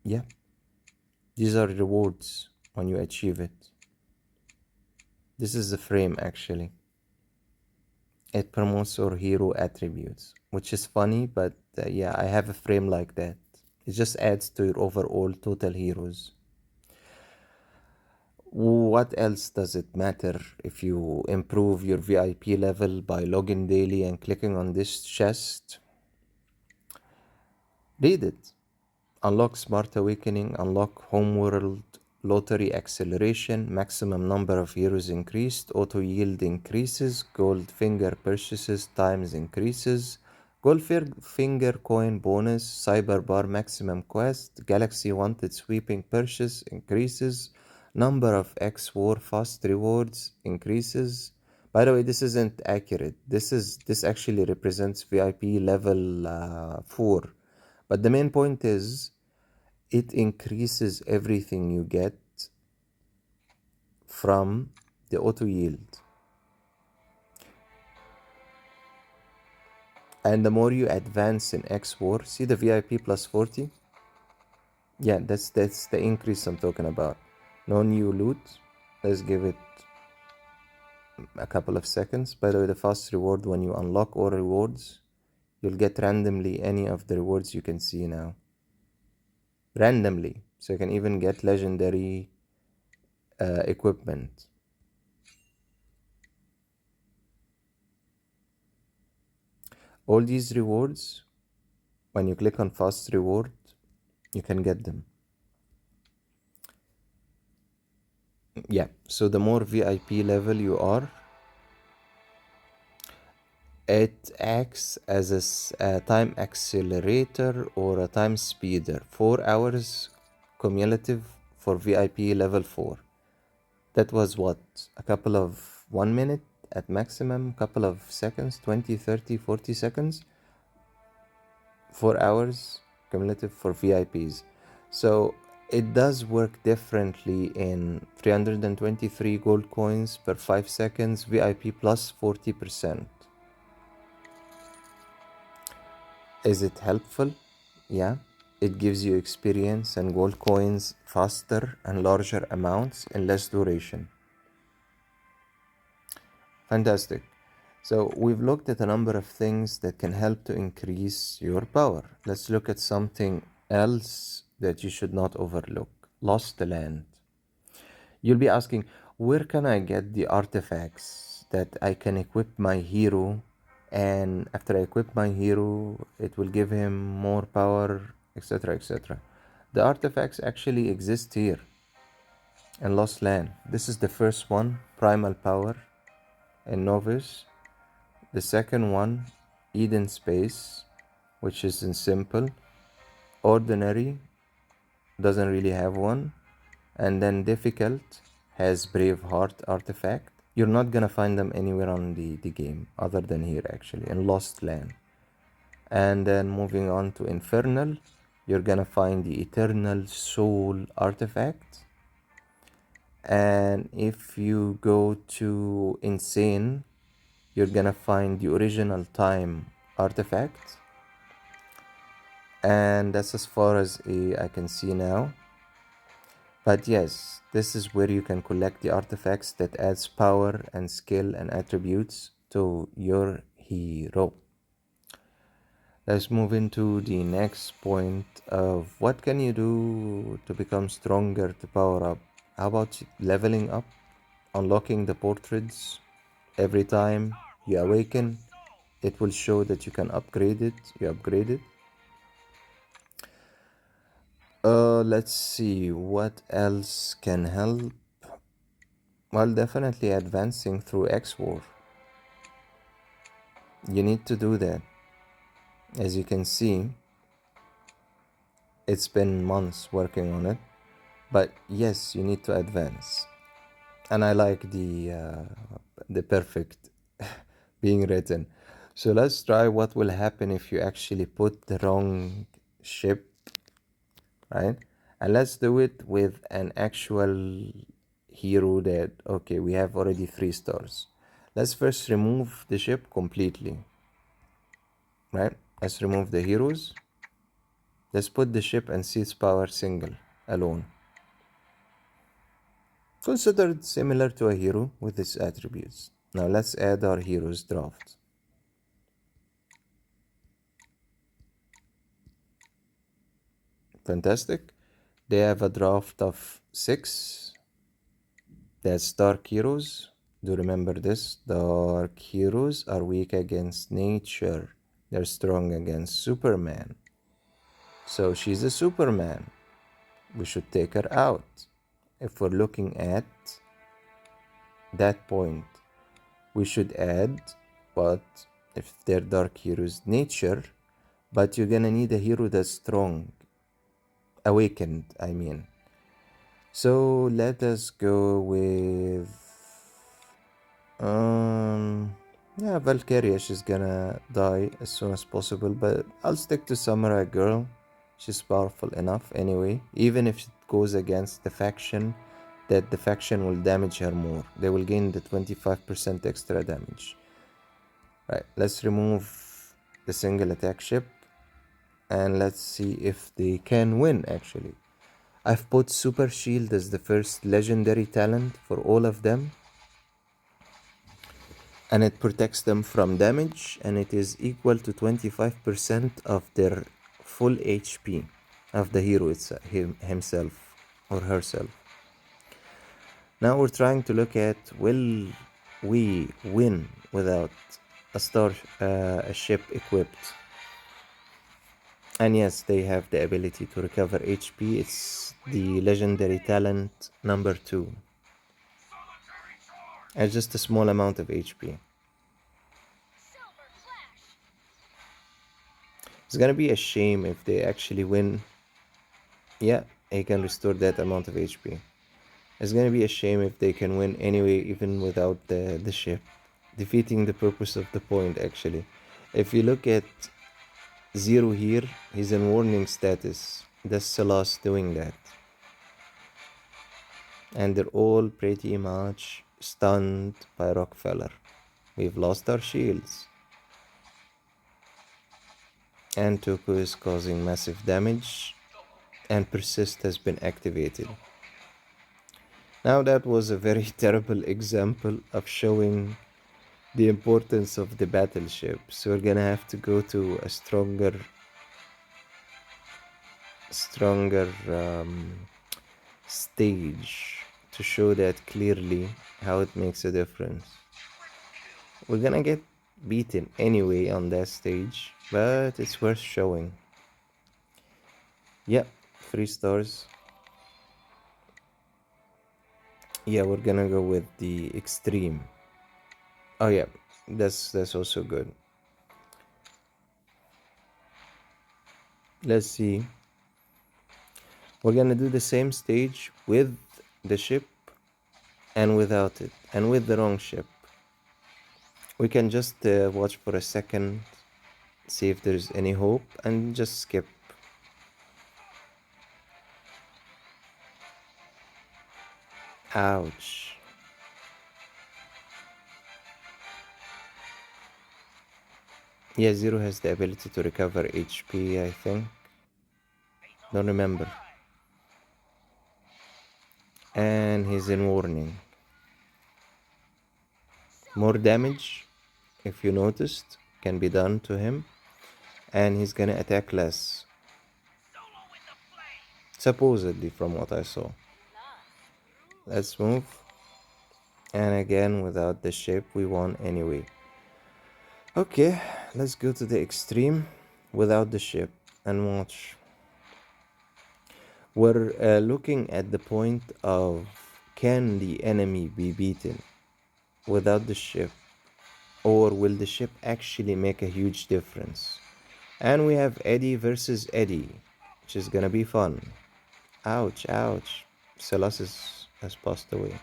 Yeah. These are rewards when you achieve it. This is the frame actually. It promotes your hero attributes, which is funny, but yeah, I have a frame like that. It just adds to your overall total heroes. What else does it matter if you improve your VIP level by logging daily and clicking on this chest? Read it. Unlock Smart Awakening, unlock Homeworld Lottery Acceleration, maximum number of heroes increased, auto yield increases, gold finger purchases times increases, gold finger coin bonus, cyber bar maximum quest, galaxy wanted sweeping purchase increases, number of xwar fast rewards increases. By the way, this isn't accurate. This actually represents VIP level 4. But the main point is it increases everything you get from the auto yield. And the more you advance in xwar, see the VIP plus 40? Yeah, that's the increase I'm talking about. No new loot. Let's give it a couple of seconds. By the way, the fast reward, when you unlock all rewards, you'll get randomly any of the rewards you can see now. Randomly. So you can even get legendary equipment. All these rewards, when you click on fast reward, you can get them. Yeah, so the more VIP level you are, it acts as a time accelerator or a time speeder. 4 hours cumulative for VIP level 4. That was what? A couple of 1 minute at maximum, couple of seconds, 20, 30, 40 seconds. 4 hours cumulative for VIPs. So it does work differently in 323 gold coins per 5 seconds, VIP plus 40%. Is it helpful? Yeah. It gives you experience and gold coins faster and larger amounts in less duration. Fantastic. So we've looked at a number of things that can help to increase your power. Let's look at something else that you should not overlook. Lost Land. You'll be asking, where can I get the artifacts that I can equip my hero, and after I equip my hero, it will give him more power, etc., etc. The artifacts actually exist here in Lost Land. This is the first one, Primal Power in Novice. The second one, Eden Space, which is in Simple. Ordinary doesn't really have one. And then Difficult has Braveheart artifact. You're not gonna find them anywhere on the game other than here, actually, in Lost Land. And then moving on to Infernal, you're gonna find the Eternal Soul artifact. And if you go to Insane, you're gonna find the Original Time artifact. And that's as far as I can see now. But yes, this is where you can collect the artifacts that adds power and skill and attributes to your hero. Let's move into the next point of what can you do to become stronger, to power up. How about leveling up, unlocking the portraits every time you awaken? It will show that you can upgrade it. You upgrade it. Let's see what else can help. Well, definitely advancing through xwar. You need to do that. As you can see, it's been months working on it, but yes, you need to advance. And I like the perfect being written. So let's try what will happen if you actually put the wrong ship, right? And let's do it with an actual hero that, okay, we have already 3 stars. Let's first remove the ship completely, right? Let's remove the heroes. Let's put the ship and see its power single, alone. Considered similar to a hero with its attributes. Now let's add our heroes draft. Fantastic. They have a draft of 6. That's dark heroes. Do remember this. Dark heroes are weak against nature. They're strong against Superman. So she's a Superman. We should take her out. If we're looking at that point, we should add what if they're dark heroes, nature, but you're gonna need a hero that's strong, awakened, I mean. So let us go with yeah, Valkyria. She's gonna die as soon as possible, but I'll stick to Samurai Girl. She's powerful enough anyway, even if it goes against the faction, that the faction will damage her more. They will gain the 25% extra damage. Right, let's remove the single attack ship, and let's see if they can win actually. I've put Super Shield as the first legendary talent for all of them, and it protects them from damage, and it is equal to 25% of their full HP of the hero himself or herself. Now we're trying to look at, will we win without a ship equipped? And yes, they have the ability to recover HP. It's the legendary talent number 2. At just a small amount of HP. It's gonna be a shame if they actually win. Yeah, he can restore that amount of HP. It's gonna be a shame if they can win anyway, even without the ship. Defeating the purpose of the point, actually. If you look at Zero here, he's in warning status. That's Silas doing that. And they're all pretty much stunned by Rockefeller. We've lost our shields. And Toku is causing massive damage, and Persist has been activated. Now that was a very terrible example of showing the importance of the battleship. So we're gonna have to go to a stronger stage to show that clearly how it makes a difference. We're gonna get beaten anyway on that stage, but it's worth showing. Yeah, 3 stars. Yeah, we're gonna go with the extreme. Oh yeah, that's also good. Let's see. We're gonna do the same stage with the ship and without it, and with the wrong ship. We can just watch for a second, see if there's any hope, and just skip. Ouch. Yeah, Zero has the ability to recover HP, I think. Don't remember. And he's in warning. More damage, if you noticed, can be done to him. And he's gonna attack less. Supposedly, from what I saw. Let's move. And again, without the ship, we won anyway. Okay, let's go to the extreme without the ship and watch. We're looking at the point of, can the enemy be beaten without the ship, or will the ship actually make a huge difference? And we have Eddie versus Eddie, which is gonna be fun. Ouch, ouch. Silas has passed away.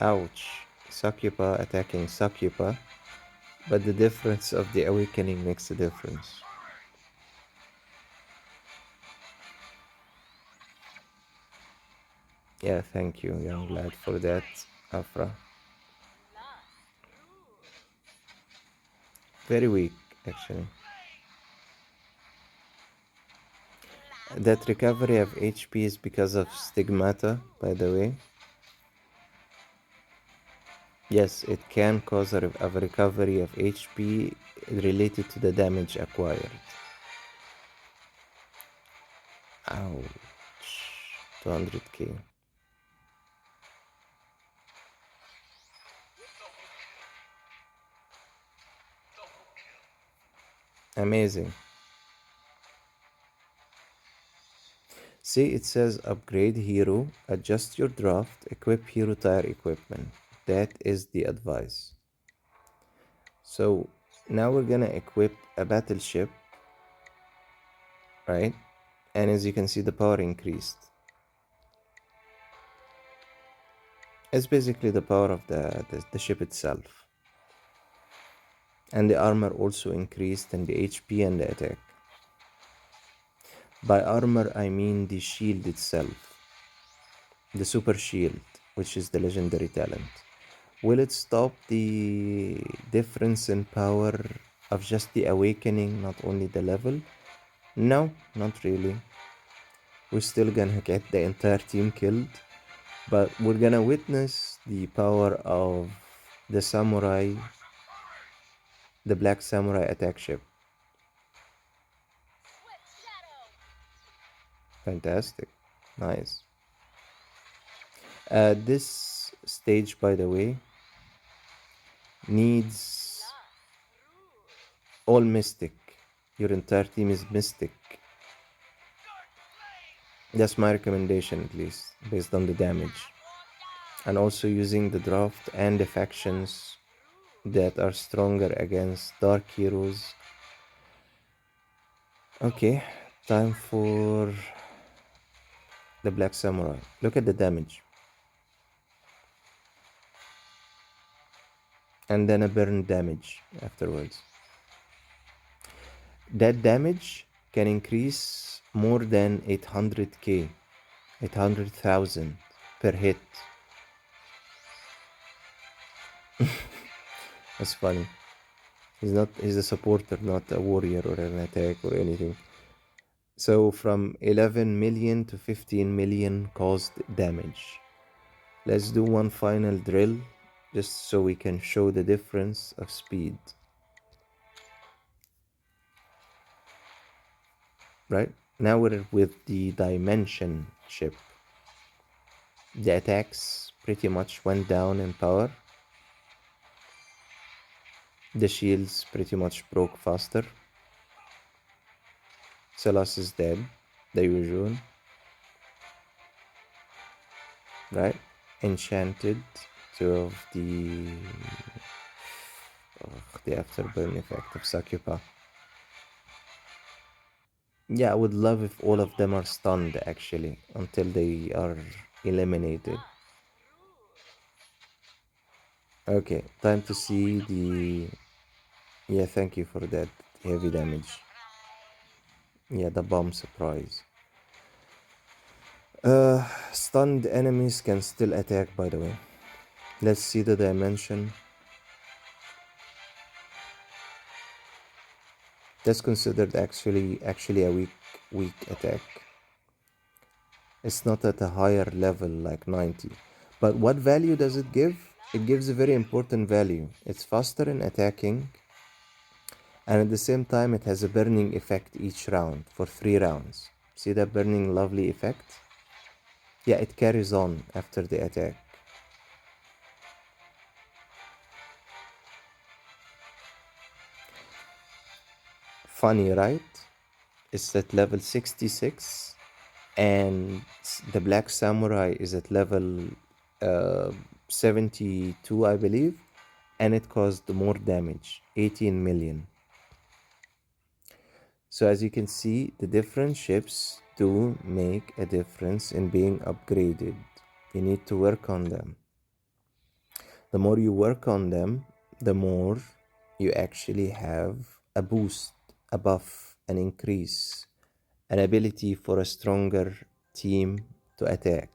Ouch. Sakyapa attacking Sakyapa, but the difference of the awakening makes a difference. Yeah, thank you, young lad, for that, Afra. Very weak, actually. That recovery of HP is because of Stigmata, by the way. Yes, it can cause a recovery of HP related to the damage acquired. Ouch. 200k. Amazing. See, it says upgrade hero, adjust your draft, equip hero tire equipment. That is the advice. So now we're gonna equip a battleship, right? And as you can see, the power increased. It's basically the power of the ship itself. And the armor also increased, and the HP and the attack. By armor, I mean the shield itself. The super shield, which is the legendary talent. Will it stop the difference in power of just the awakening, not only the level. No, not really. We're still gonna get the entire team killed, but we're gonna witness the power of the samurai, the black samurai attack ship. Fantastic. Nice. This stage, by the way, needs all mystic. Your entire team is mystic. That's my recommendation, at least, based on the damage. And also using the draft and the factions that are stronger against dark heroes. Okay, time for the black samurai. Look at the damage. And then a burn damage afterwards. That damage can increase more than 800k, 800,000 per hit. That's funny. He's a supporter, not a warrior or an attack or anything. So from 11 million to 15 million caused damage. Let's do one final drill, just so we can show the difference of speed. Right? Now we're with the dimension ship. The attacks pretty much went down in power. The shields pretty much broke faster. Silas is dead, the usual. Right? Enchanted, two of the afterburn effect of Sakupa. Yeah, I would love if all of them are stunned actually until they are eliminated. Okay, time to see the... Yeah, thank you for that heavy damage. Yeah, the bomb surprise. Stunned enemies can still attack, by the way. Let's see the dimension. That's considered actually a weak attack. It's not at a higher level like 90. But what value does it give? It gives a very important value. It's faster in attacking, and at the same time it has a burning effect each round for 3 rounds. See that burning lovely effect? Yeah, it carries on after the attack. Funny, right? It's at level 66, and the black samurai is at level 72, I believe, and it caused more damage, 18 million. So as you can see, the different ships do make a difference in being upgraded. You need to work on them. The more you work on them, the more you actually have a boost, a buff, an increase, an ability for a stronger team to attack.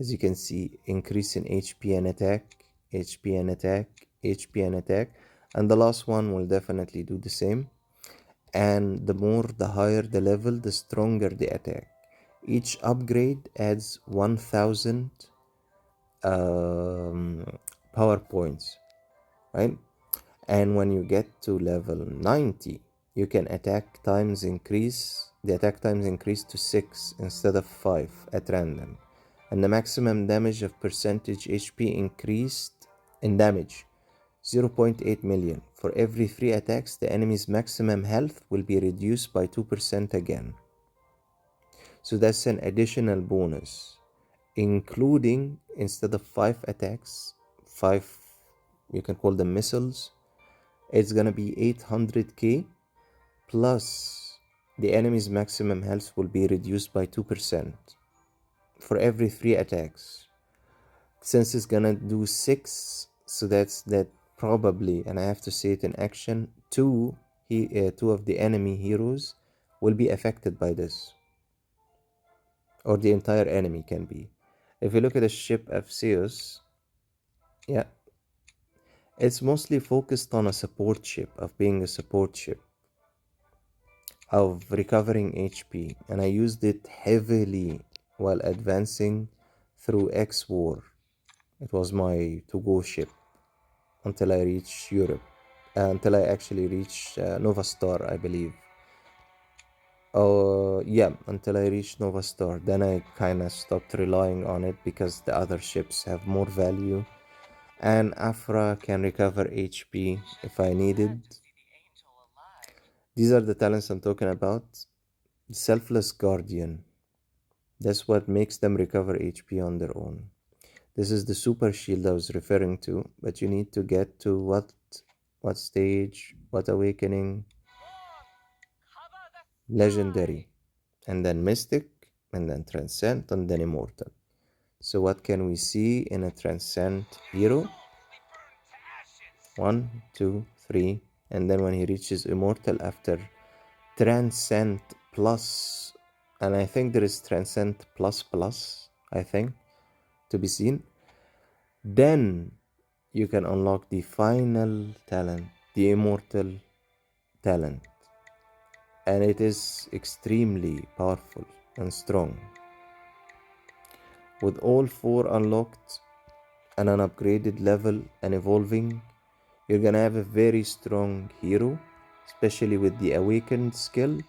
As you can see, increase in HP and attack, HP and attack, HP and attack, and the last one will definitely do the same. And the higher the level, the stronger the attack. Each upgrade adds 1000 power points, right? And when you get to level 90, you can the attack times increase to 6 instead of 5 at random. And the maximum damage of percentage HP increased in damage 0.8 million. For every 3 attacks, the enemy's maximum health will be reduced by 2% again. So that's an additional bonus, including, instead of 5 attacks, 5, you can call them missiles, it's gonna be 800k, plus the enemy's maximum health will be reduced by 2% for every 3 attacks. Since it's gonna do 6, so that probably, and I have to say it in action, two of the enemy heroes will be affected by this, or the entire enemy can be. If you look at the ship of Zeus, yeah, It's mostly focused on a support ship, of being a support ship, of recovering HP, and I used it heavily while advancing through xwar. It was my to-go ship until I reached Europe, until I actually reached Nova Star, I believe. Oh, yeah, until I reached Nova Star. Then I kind of stopped relying on it because the other ships have more value. And Afra can recover HP if I needed. These are the talents I'm talking about. Selfless Guardian. That's what makes them recover HP on their own. This is the super shield I was referring to, but you need to get to what stage, what awakening, legendary, and then mystic, and then transcend, and then immortal. So what can we see in a transcend hero? 1, 2, 3, and then when he reaches immortal after transcend plus, and I think there is transcend plus plus, I think, to be seen. Then you can unlock the final talent, the immortal talent, and it is extremely powerful and strong. With all 4 unlocked and an upgraded level and evolving, you're gonna have a very strong hero, especially with the awakened skill,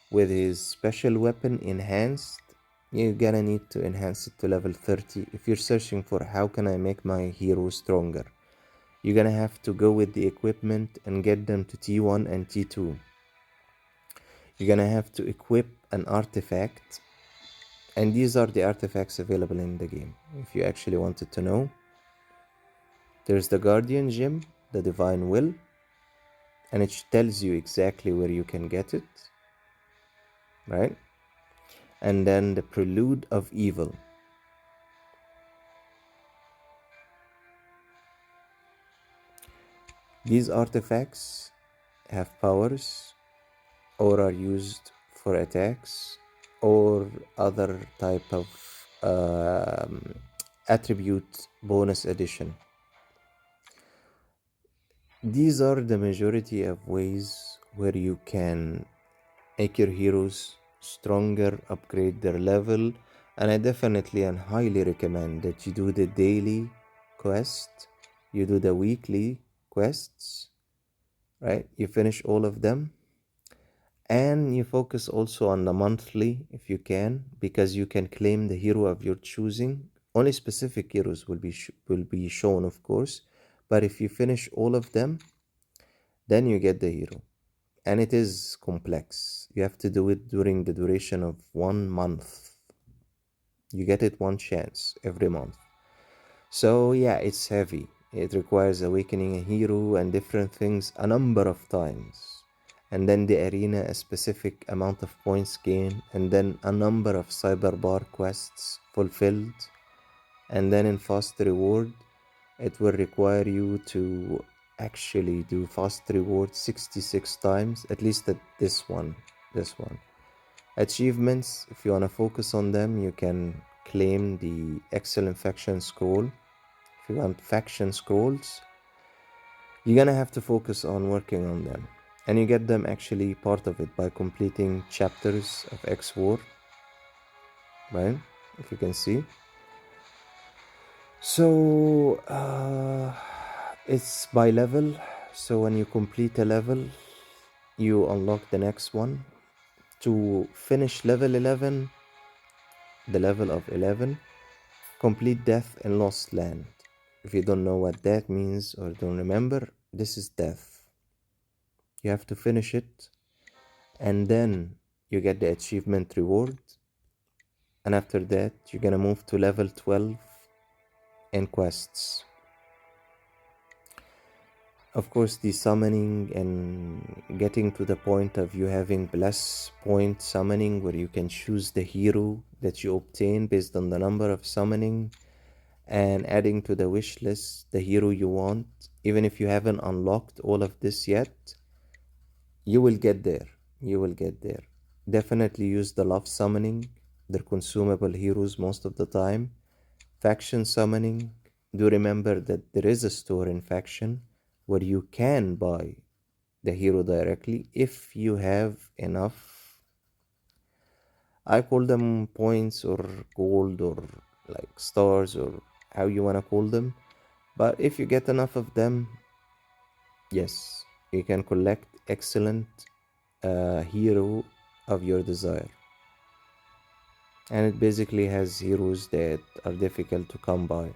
with his special weapon enhanced. You're gonna need to enhance it to level 30 if you're searching for how can I make my hero stronger. You're gonna have to go with the equipment and get them to T1 and T2. You're gonna have to equip an artifact, and these are the artifacts available in the game if you actually wanted to know. There's the Guardian Gem, the Divine Will, and it tells you exactly where you can get it, right? And then the Prelude of Evil. These artifacts have powers or are used for attacks or other type of attribute bonus addition. These are the majority of ways where you can make your heroes stronger, upgrade their level, and I definitely and highly recommend that you do the daily quest, you do the weekly quests, right? You finish all of them, and you focus also on the monthly if you can, because you can claim the hero of your choosing. Only specific heroes will be shown, of course, but if you finish all of them, then you get the hero. And it is complex. You have to do it during the duration of 1 month. You get it one chance every month. So yeah, it's heavy. It requires awakening a hero and different things a number of times. And then the arena, a specific amount of points gained, and then a number of cyberbar quests fulfilled. And then in fast reward, it will require you to actually do fast reward 66 times, at least at this one. Achievements, if you want to focus on them, you can claim the excellent faction scroll. If you want faction scrolls, you're gonna have to focus on working on them, and you get them actually part of it by completing chapters of xwar, right? If you can see. So it's by level. So when you complete a level, you unlock the next one. To finish level 11, the level of 11, complete Death in Lost Land. If you don't know what that means or don't remember, this is death. You have to finish it, and then you get the achievement reward. And after that, you're gonna move to level 12 in quests. Of course, the summoning and getting to the point of you having bless point summoning, where you can choose the hero that you obtain based on the number of summoning, and adding to the wish list the hero you want. Even if you haven't unlocked all of this yet, you will get there. Definitely use the love summoning. They're consumable heroes most of the time. Faction summoning, do remember that there is a store in faction, where you can buy the hero directly if you have enough. I call them points or gold or like stars or how you want to call them. But if you get enough of them, yes, you can collect excellent hero of your desire. And it basically has heroes that are difficult to come by,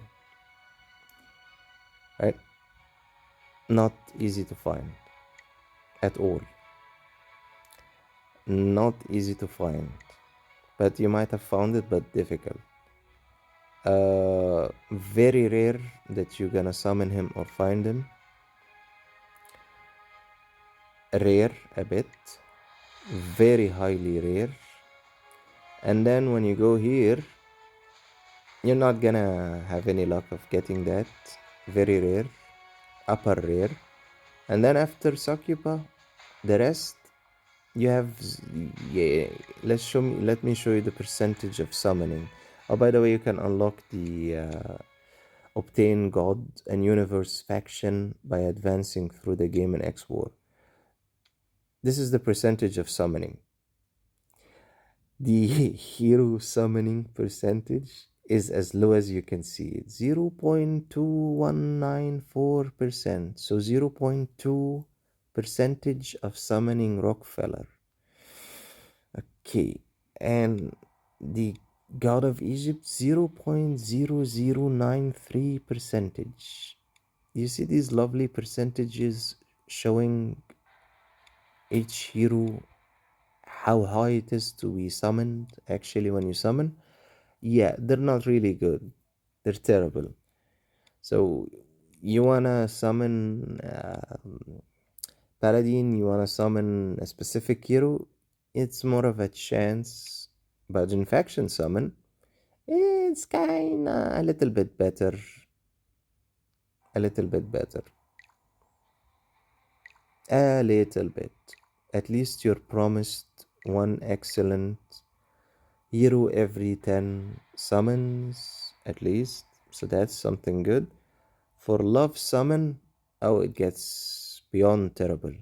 right? Not easy to find at all. Not easy to find. But you might have found it, but difficult. Very rare that you're gonna summon him or find him. Rare a bit. Very highly rare. And then when you go here, you're not gonna have any luck of getting that. Very rare. Upper rare. And then after Sakuba, the rest you have, yeah, let me show you the percentage of summoning. Oh, by the way, you can unlock the obtain God and Universe faction by advancing through the game in xwar. This is the percentage of summoning. The hero summoning percentage is as low as you can see it, 0.2194%. So 0.2 percentage of summoning Rockefeller. Okay, and the God of Egypt, 0.0093 percentage. You see these lovely percentages showing each hero how high it is to be summoned actually when you summon. Yeah, they're not really good. They're terrible. So you wanna summon Paladin, you wanna summon a specific hero, it's more of a chance. But in faction summon, it's kinda a little bit better. A little bit better. A little bit. At least you're promised one excellent hero every 10 summons, at least. So that's something good. For love summon, oh, it gets beyond terrible.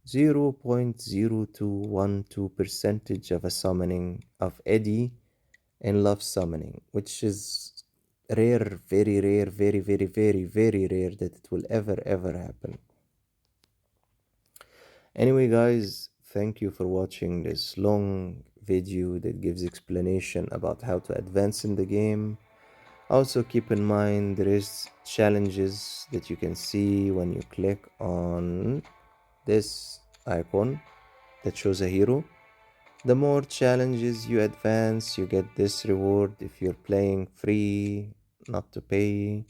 0.0212 percentage of a summoning of Eddie in love summoning, which is rare, very rare, very, very, very, very rare that it will ever happen. Anyway, guys, thank you for watching this long video that gives explanation about how to advance in the game. Also keep in mind there is challenges that you can see when you click on this icon that shows a hero. The more challenges you advance, you get this reward if you're playing free, not to pay.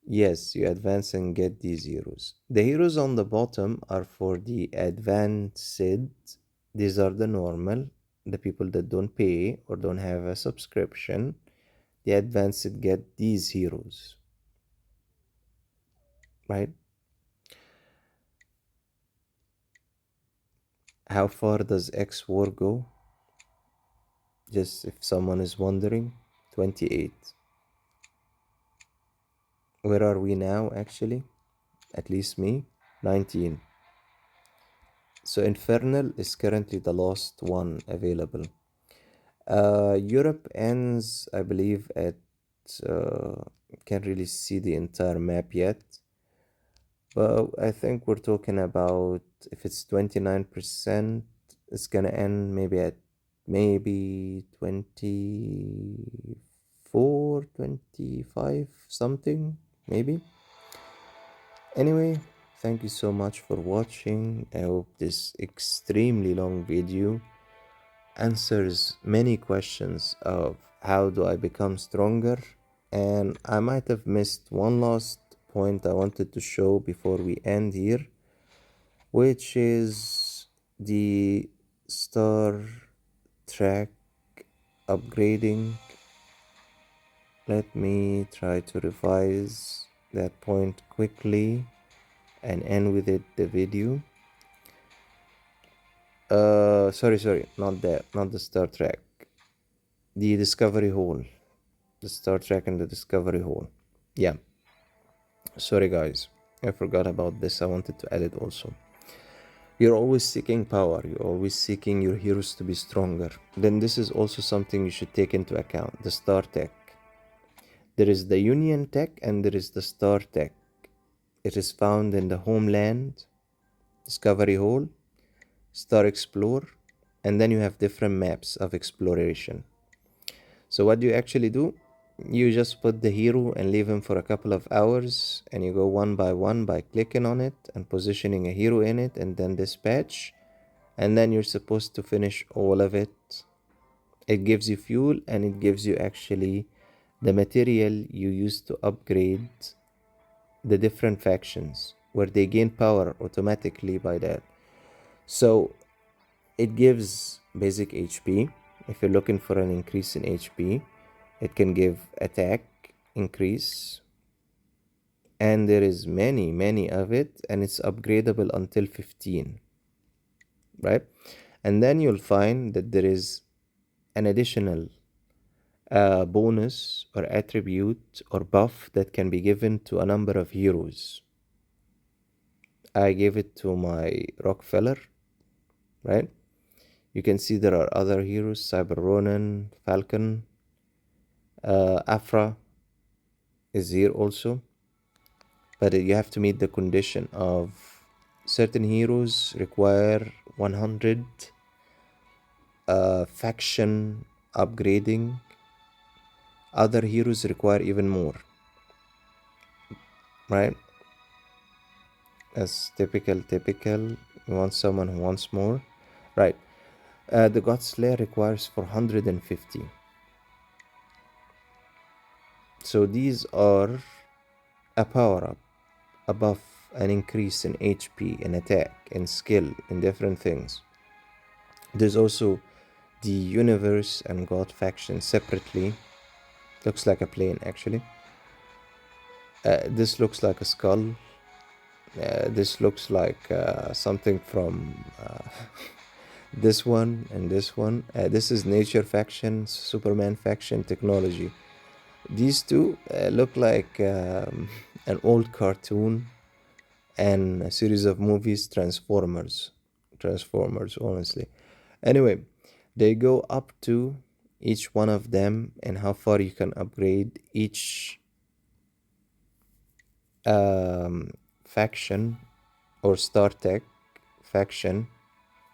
Yes, you advance and get these heroes. The heroes on the bottom are for the advanced. These are the normal, the people that don't pay or don't have a subscription. The advanced get these heroes, right? How far does xwar go? Just if someone is wondering, 28. Where are we now actually? At least me, 19. So Infernal is currently the last one available. Europe ends, I believe, at can't really see the entire map yet, but I think we're talking about if it's 29%, it's gonna end maybe at maybe 24, 25, something, maybe. Anyway, thank you so much for watching. I hope this extremely long video answers many questions of how do I become stronger, and I might have missed one last point I wanted to show before we end here, which is the star track upgrading. Let me try to revise that point quickly and end with it the video. Sorry, not that, not the star track, the discovery hole, the star track and the discovery hole. Yeah, sorry guys. I forgot about this. I wanted to add it also. You're always seeking power. You're always seeking your heroes to be stronger. Then this is also something you should take into account. The star tech. There is the Union tech and there is the star tech. It is found in the Homeland, Discovery Hall, Star Explorer, and then you have different maps of exploration. So what do you actually do? You just put the hero and leave him for a couple of hours, and you go one by clicking on it and positioning a hero in it, and then dispatch, and then you're supposed to finish all of it. It gives you fuel, and it gives you actually the material you use to upgrade the different factions, where they gain power automatically by that. So it gives basic HP. If you're looking for an increase in HP, it can give attack increase, and there is many of it, and it's upgradable until 15, right? And then you'll find that there is an additional bonus or attribute or buff that can be given to a number of heroes. I gave it to my Rockefeller, right? You can see there are other heroes, Cyber Ronin, Falcon, Afra is here also, but you have to meet the condition of certain heroes require 100 faction upgrading. Other heroes require even more, right? As typical, you want someone who wants more, right? The God Slayer requires 450. So these are a power up, a buff, an increase in HP, in attack, in skill, in different things. There's also the Universe and God faction separately. Looks like a plane actually. This looks like a skull. This looks like something from this one and this one. This is Nature faction, Superman faction, technology. These two look like an old cartoon and a series of movies, Transformers, honestly. Anyway, they go up to each one of them and how far you can upgrade each faction or star tech faction,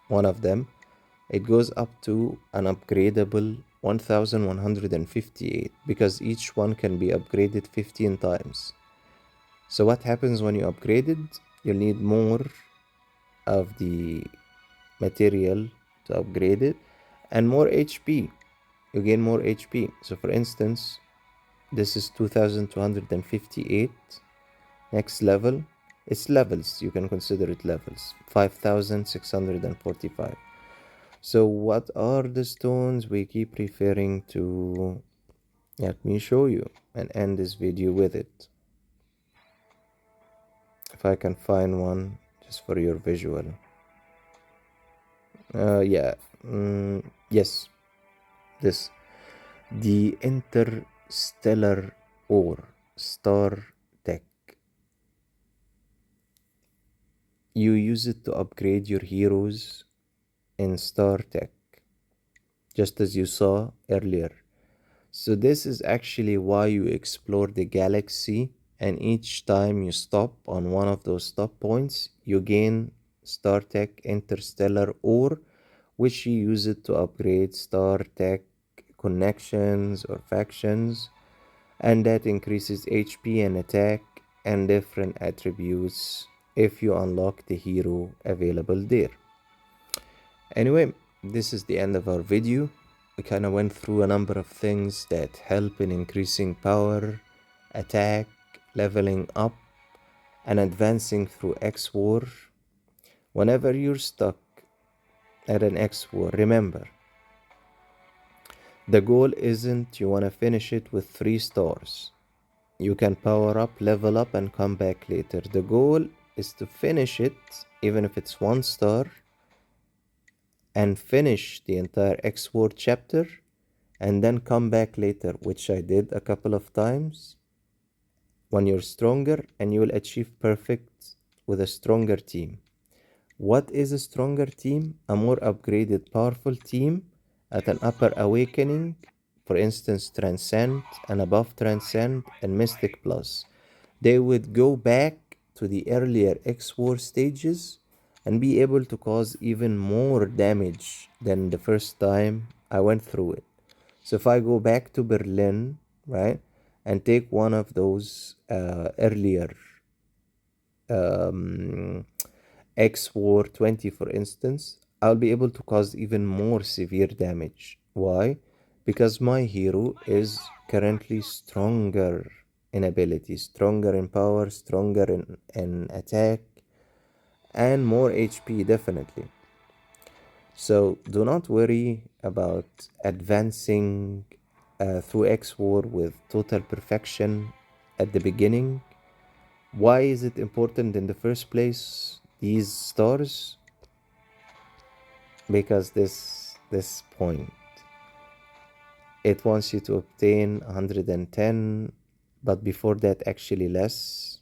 one of them. It goes up to an upgradable 1158 because each one can be upgraded 15 times. So what happens when you upgrade it? You'll need more of the material to upgrade it and more HP. You gain more HP. So for instance, this is 2258. Next level, it's levels, you can consider it levels, 5645. So what are the stones we keep referring to? Let me show you and end this video with it. If I can find one just for your visual. Yes, this, the interstellar ore, star tech. You use it to upgrade your heroes in star tech, just as you saw earlier. So this is actually why you explore the galaxy, and each time you stop on one of those stop points, you gain star tech interstellar ore, which you use it to upgrade star tech connections or factions, and that increases HP and attack and different attributes if you unlock the hero available there. Anyway, this is the end of our video. We kind of went through a number of things that help in increasing power, attack, leveling up, and advancing through xwar. Whenever you're stuck at an xwar, remember, the goal isn't you want to finish it with 3 stars. You can power up, level up, and come back later. The goal is to finish it, even if it's 1 star, and finish the entire xwar chapter, and then come back later, which I did a couple of times. when you're stronger, and you will achieve perfect with a stronger team. What is a stronger team? A more upgraded, powerful team at an upper awakening, for instance, Transcend and above Transcend and Mystic Plus. They would go back to the earlier xwar stages and be able to cause even more damage than the first time I went through it. So if I go back to Berlin, right, and take one of those earlier um, xwar 20, for instance, I'll be able to cause even more severe damage. Why? Because my hero is currently stronger in ability, stronger in power, stronger in attack, and more HP, definitely. So do not worry about advancing through xwar with total perfection at the beginning. Why is it important in the first place, these stars? Because this point, it wants you to obtain 110, but before that actually less,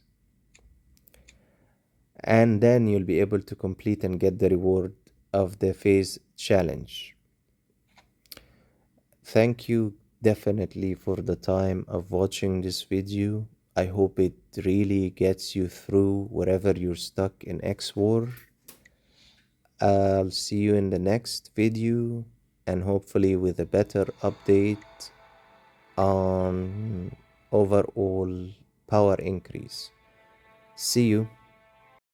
and then you'll be able to complete and get the reward of the phase challenge. Thank you definitely for the time of watching this video. I hope it really gets you through wherever you're stuck in xwar. I'll see you in the next video, and hopefully with a better update on overall power increase. See you.